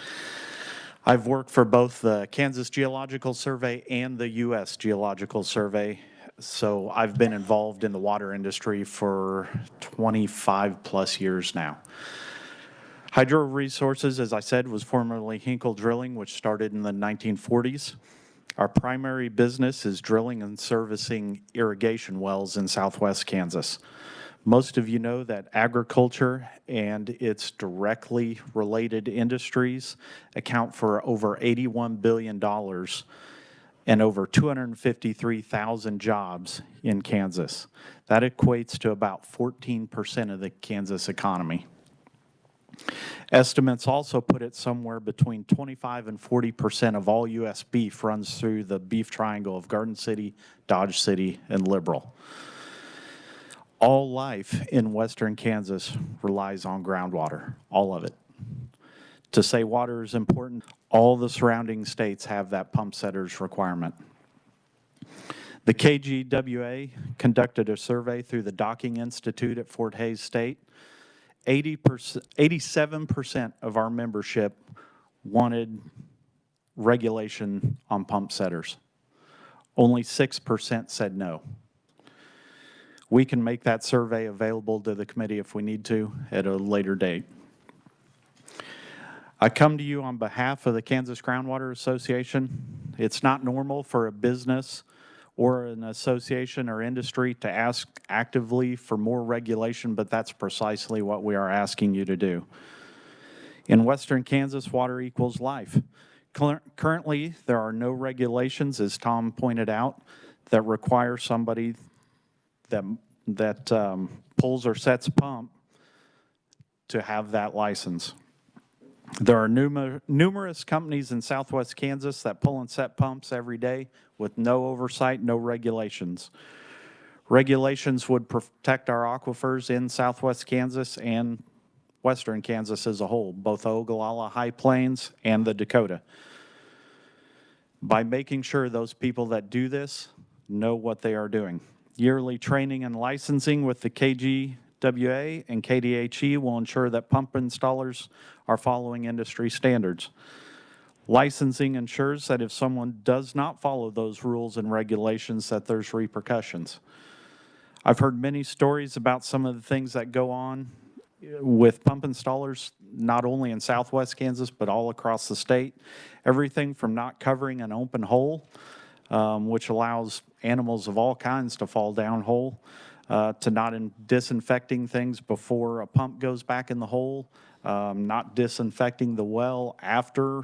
I've worked for both the Kansas Geological Survey and the U.S. Geological Survey, so I've been involved in the water industry for 25 plus years now. Hydro Resources, as I said, was formerly Hinkle Drilling, which started in the 1940s. Our primary business is drilling and servicing irrigation wells in southwest Kansas. Most of you know that agriculture and its directly related industries account for over $81 billion and over 253,000 jobs in Kansas. That equates to about 14% of the Kansas economy. Estimates also put it somewhere between 25 and 40% of all U.S. beef runs through the beef triangle of Garden City, Dodge City, and Liberal. All life in western Kansas relies on groundwater, all of it. To say water is important, all the surrounding states have that pump setter's requirement. The KGWA conducted a survey through the Docking Institute at Fort Hays State. 87% of our membership wanted regulation on pump setters. Only 6% said no. We can make that survey available to the committee if we need to at a later date. I come to you on behalf of the Kansas Groundwater Association. It's not normal for a business or an association or industry to ask actively for more regulation, but that's precisely what we are asking you to do. In western Kansas, water equals life. Currently, there are no regulations, as Tom pointed out, that require somebody that pulls or sets a pump to have that license. There are numerous companies in southwest Kansas that pull and set pumps every day with no oversight, no regulations. Regulations would protect our aquifers in southwest Kansas and western Kansas as a whole, both Ogallala High Plains and the Dakota. By making sure those people that do this know what they are doing. Yearly training and licensing with the KGWA and KDHE will ensure that pump installers are following industry standards. Licensing ensures that if someone does not follow those rules and regulations, that there's repercussions. I've heard many stories about some of the things that go on with pump installers, not only in southwest Kansas, but all across the state. Everything from not covering an open hole, which allows animals of all kinds to fall down hole, to not disinfecting things before a pump goes back in the hole, not disinfecting the well after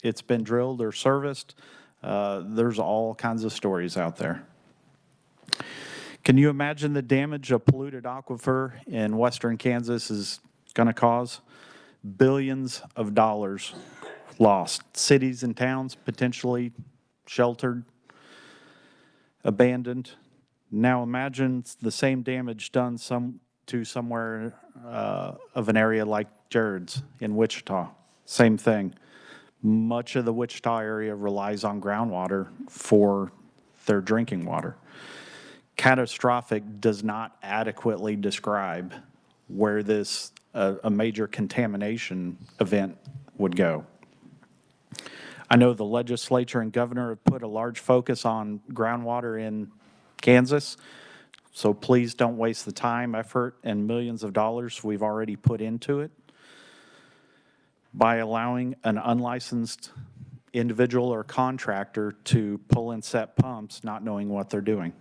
it's been drilled or serviced. There's all kinds of stories out there. Can you imagine the damage a polluted aquifer in western Kansas is going to cause? Billions of dollars lost. Cities and towns potentially sheltered, abandoned. Now imagine the same damage done to somewhere of an area like Jared's in Wichita. Same thing. Much of the Wichita area relies on groundwater for their drinking water. Catastrophic does not adequately describe where this a major contamination event would go. I know the legislature and governor have put a large focus on groundwater in Kansas, so please don't waste the time, effort, and millions of dollars we've already put into it by allowing an unlicensed individual or contractor to pull and set pumps not knowing what they're doing.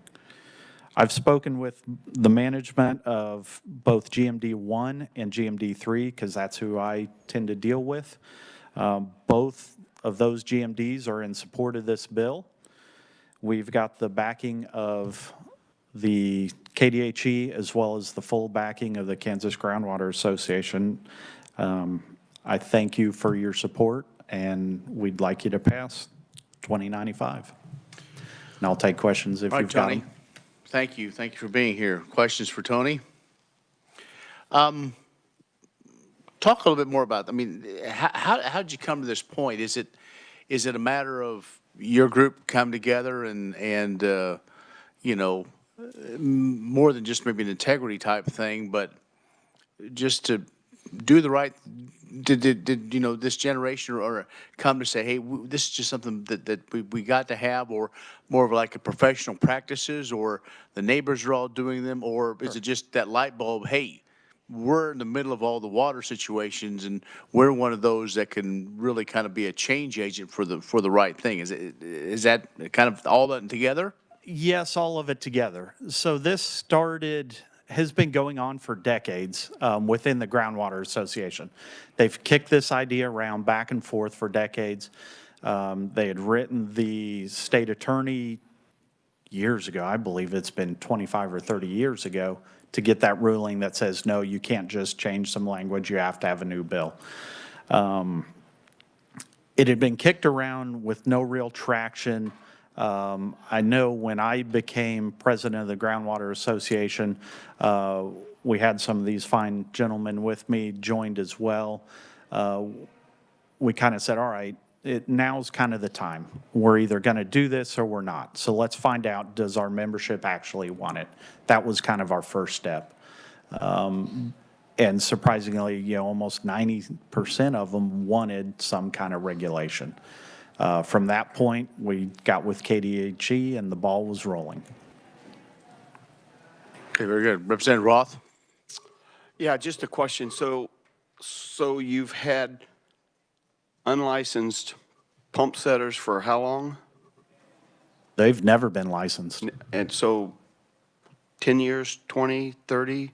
I've spoken with the management of both GMD 1 and GMD 3 because that's who I tend to deal with. Both of those GMDs are in support of this bill. We've got the backing of the KDHE as well as the full backing of the Kansas Groundwater Association. I thank you for your support, and we'd like you to pass 2095. And I'll take questions if All right, you've got Tony. them. Thank you. Thank you for being here. Questions for Tony? Talk a little bit more about, I mean, how'd you come to this point? Is it a matter of your group come together and you know, more than just maybe an integrity type thing, but just to do the right, did you know, this generation or come to say, hey, this is just something that we got to have, or more of like a professional practices, or the neighbors are all doing them, or is it just that light bulb, hey, we're in the middle of all the water situations, and we're one of those that can really kind of be a change agent for the right thing. Is that kind of all that together? Yes, all of it together. So this has been going on for decades within the Groundwater Association. They've kicked this idea around back and forth for decades. They had written the state attorney years ago, I believe it's been 25 or 30 years ago, to get that ruling that says, no, you can't just change some language, you have to have a new bill. It had been kicked around with no real traction. I know when I became president of the Groundwater Association, we had some of these fine gentlemen with me joined as well. We kind of said, all right, now's kind of the time. We're either going to do this or we're not. So let's find out, does our membership actually want it? That was kind of our first step. And surprisingly, you know, almost 90% of them wanted some kind of regulation. From that point, we got with KDHE and the ball was rolling. Okay, very good. Representative Roth? Yeah, just a question. So you've had unlicensed pump setters for how long? They've never been licensed. And so 10 years, 20, 30?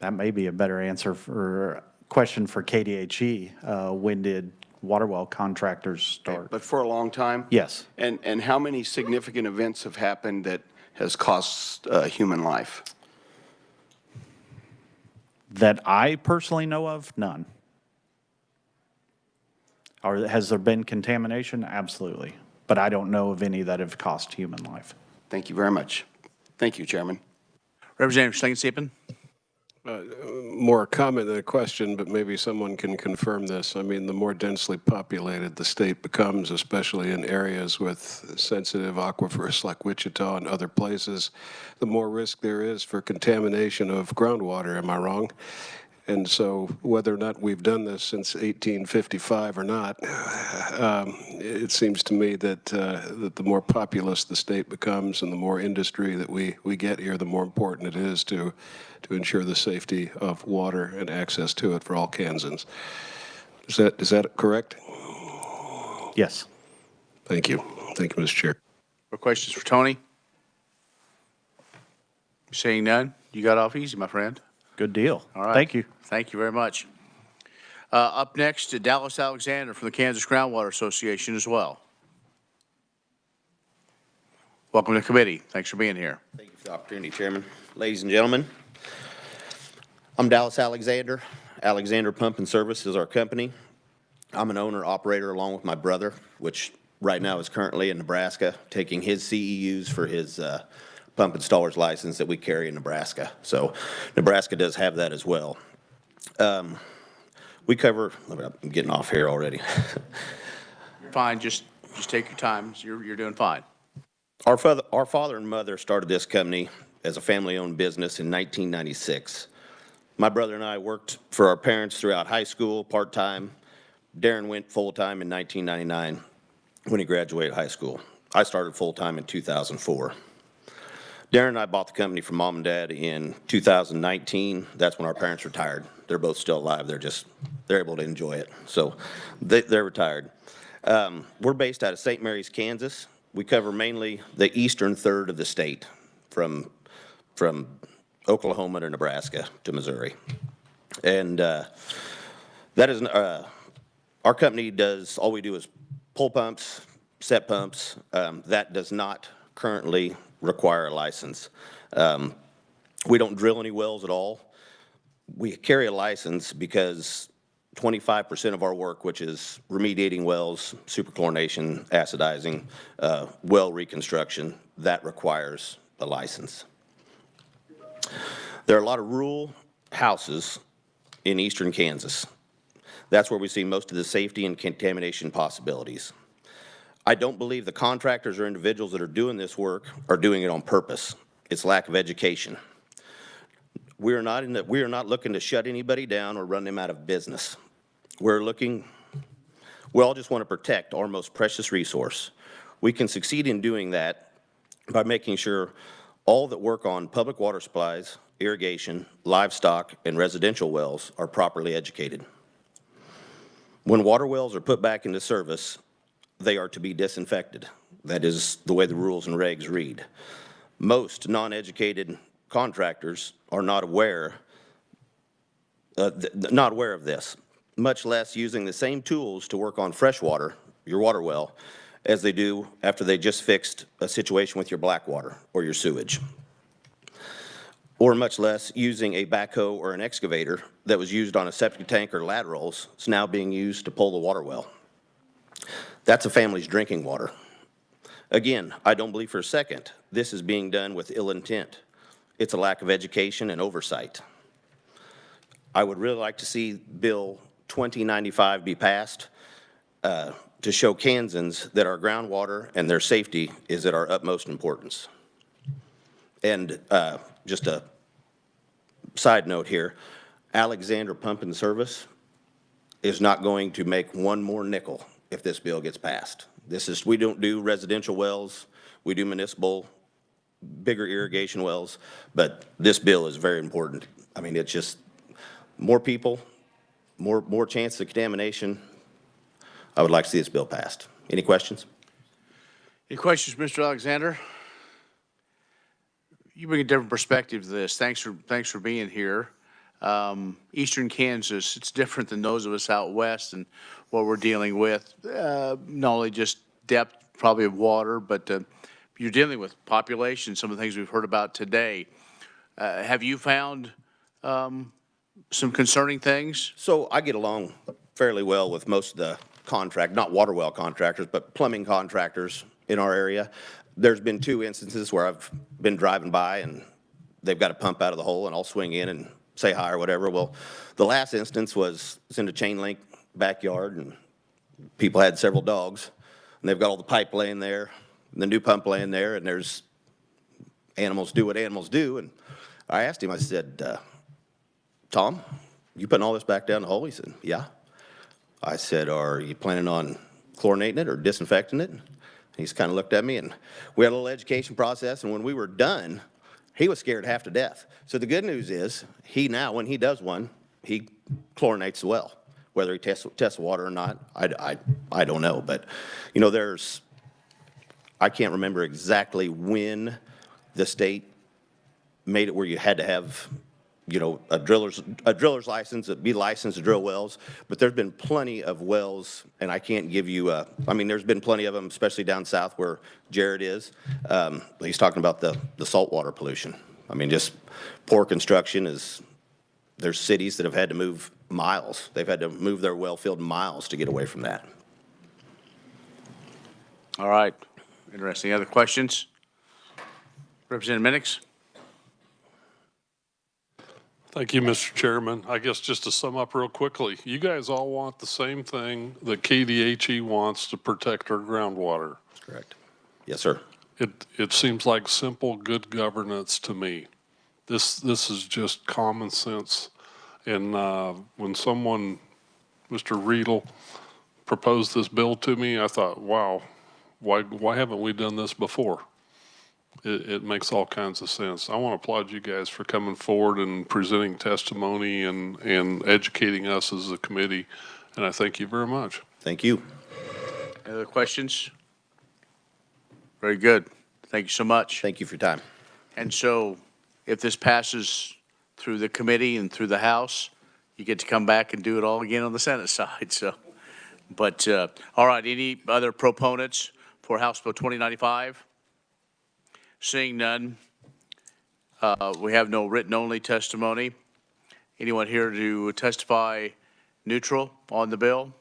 That may be a better question for KDHE. When did water well contractors start? But for a long time? Yes. And how many significant events have happened that has cost human life? That I personally know of, none. Or has there been contamination? Absolutely. But I don't know of any that have cost human life. Thank you very much. Thank you, Chairman. Representative Schlangenstepen? More a comment than a question, but maybe someone can confirm this. I mean, the more densely populated the state becomes, especially in areas with sensitive aquifers like Wichita and other places, the more risk there is for contamination of groundwater. Am I wrong? And so whether or not we've done this since 1855 or not, it seems to me that the more populous the state becomes and the more industry that we get here, the more important it is to ensure the safety of water and access to it for all Kansans. Is that correct? Yes. Thank you. Thank you, Mr. Chair. More questions for Tony? Seeing none, you got off easy, my friend. Good deal. All right. Thank you. Thank you very much. Up next, Dallas Alexander from the Kansas Groundwater Association as well. Welcome to the committee. Thanks for being here. Thank you for the opportunity, Chairman. Ladies and gentlemen, I'm Dallas Alexander. Alexander Pump and Service is our company. I'm an owner-operator along with my brother, which right now is currently in Nebraska, taking his CEUs for his pump installer's license that we carry in Nebraska. So Nebraska does have that as well. We cover, I'm getting off here already. You're fine. Just take your time. You're doing fine. Our father and mother started this company as a family-owned business in 1996. My brother and I worked for our parents throughout high school, part-time. Darren went full-time in 1999 when he graduated high school. I started full-time in 2004. Darren and I bought the company from Mom and Dad in 2019. That's when our parents retired. They're both still alive. They're able to enjoy it. So they're retired. We're based out of St. Mary's, Kansas. We cover mainly the eastern third of the state, from Oklahoma to Nebraska to Missouri. And that is, our company does, all we do is pull pumps, set pumps, that does not currently require a license. We don't drill any wells at all. We carry a license because 25% of our work, which is remediating wells, superchlorination, acidizing, well reconstruction, that requires a license. There are a lot of rural houses in eastern Kansas. That's where we see most of the safety and contamination possibilities. I don't believe the contractors or individuals that are doing this work are doing it on purpose. It's lack of education. We are not looking to shut anybody down or run them out of business. We all just want to protect our most precious resource. We can succeed in doing that by making sure all that work on public water supplies, irrigation, livestock, and residential wells are properly educated. When water wells are put back into service, they are to be disinfected. That is the way the rules and regs read. Most non-educated contractors are not aware of this, much less using the same tools to work on fresh water, your water well, as they do after they just fixed a situation with your black water or your sewage. Or much less using a backhoe or an excavator that was used on a septic tank or laterals is now being used to pull the water well. That's a family's drinking water. Again, I don't believe for a second this is being done with ill intent. It's a lack of education and oversight. I would really like to see Bill 2095 be passed to show Kansans that our groundwater and their safety is at our utmost importance. And just a side note here, Alexander Pump and Service is not going to make one more nickel if this bill gets passed. We don't do residential wells, we do municipal, bigger irrigation wells, but this bill is very important. I mean, it's just more people, more chance of contamination. I would like to see this bill passed. Any questions? Any questions, Mr. Alexander? You bring a different perspective to this. Thanks for being here. Eastern Kansas, it's different than those of us out west and what we're dealing with. Not only just depth, probably of water, but you're dealing with population, some of the things we've heard about today. Have you found some concerning things? So I get along fairly well with most of the not water well contractors, but plumbing contractors in our area. There's been 2 instances where I've been driving by and they've got a pump out of the hole and I'll swing in and say hi or whatever. Well, the last instance was in a chain link backyard and people had several dogs and they've got all the pipe laying there and the new pump laying there and there's animals do what animals do. And I asked him, I said, Tom, you putting all this back down the hole? He said, yeah. I said, are you planning on chlorinating it or disinfecting it? He's kind of looked at me and we had a little education process, and when we were done, he was scared half to death. So the good news is he now, when he does one, he chlorinates the well. Whether he tests water or not, I don't know. But, you know, I can't remember exactly when the state made it where you had to have, you know, a driller's license, be licensed to drill wells, but there's been plenty of wells, and I can't give you I mean, there's been plenty of them, especially down south where Jared is. He's talking about the saltwater pollution. I mean, just poor construction there's cities that have had to move miles. They've had to move their well field miles to get away from that. All right, interesting. Other questions? Representative Minix? Thank you, Mr. Chairman. I guess just to sum up real quickly, you guys all want the same thing that KDHE wants to protect our groundwater. That's correct. Yes, sir. It seems like simple, good governance to me. This is just common sense. And when someone, Mr. Riedel, proposed this bill to me, I thought, wow, why haven't we done this before? It makes all kinds of sense. I want to applaud you guys for coming forward and presenting testimony and educating us as a committee, and I thank you very much. Thank you. Any other questions? Very good. Thank you so much. Thank you for your time. And so if this passes through the committee and through the House, you get to come back and do it all again on the Senate side. So, but all right, any other proponents for House Bill 2095? Seeing none, we have no written-only testimony. Anyone here to testify neutral on the bill?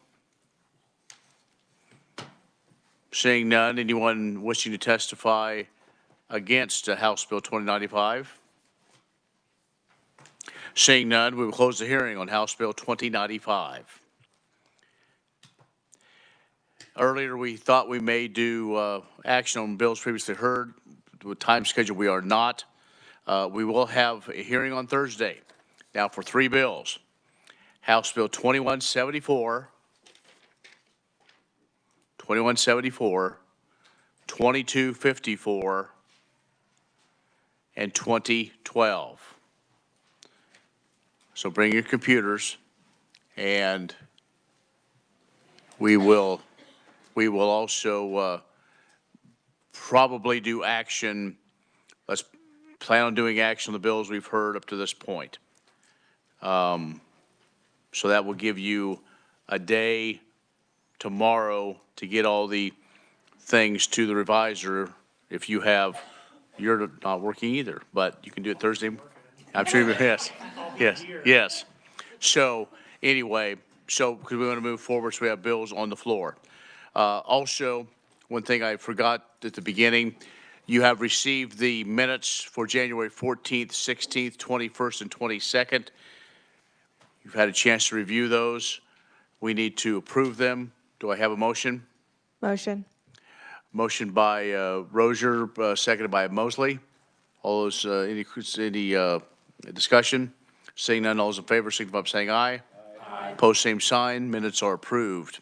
Seeing none, anyone wishing to testify against House Bill 2095? Seeing none, we will close the hearing on House Bill 2095. Earlier, we thought we may do action on bills previously heard. With time schedule, we are not. We will have a hearing on Thursday. Now for 3 bills. House Bill 2174, 2254, and 2012. So bring your computers, and we will also probably do action. Let's plan on doing action on the bills we've heard up to this point. So that will give you a day tomorrow to get all the things to the reviser. If you have, you're not working either, but you can do it Thursday. I'm sure you, yes. So anyway, because we want to move forward, so we have bills on the floor. Also, one thing I forgot at the beginning, you have received the minutes for January 14th, 16th, 21st, and 22nd. You've had a chance to review those. We need to approve them. Do I have a motion? Motion. Motion by Rozier, seconded by Mosley. All those, any discussion? Seeing none, all those in favor, signify by saying aye. Aye. Post same sign. Minutes are approved.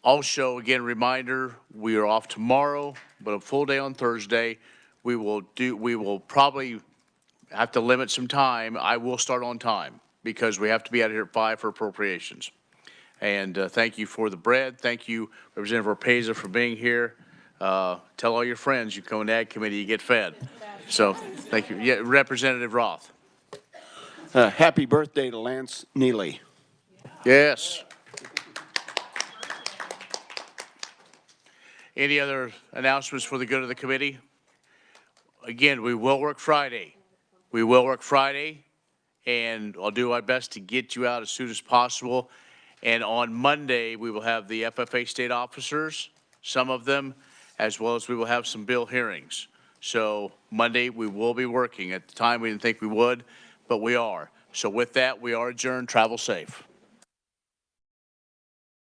Also, again, reminder, we are off tomorrow, but a full day on Thursday. We will probably have to limit some time. I will start on time because we have to be out of here at 5 for appropriations. And thank you for the bread. Thank you, Representative Orpeza, for being here. Tell all your friends you come to Ag Committee, you get fed. So thank you. Yeah, Representative Roth. Happy birthday to Lance Neely. Yes. Any other announcements for the good of the committee? Again, we will work Friday. We will work Friday, and I'll do my best to get you out as soon as possible. And on Monday, we will have the FFA state officers, some of them, as well as we will have some bill hearings. So Monday, we will be working. At the time, we didn't think we would, but we are. So with that, we are adjourned. Travel safe.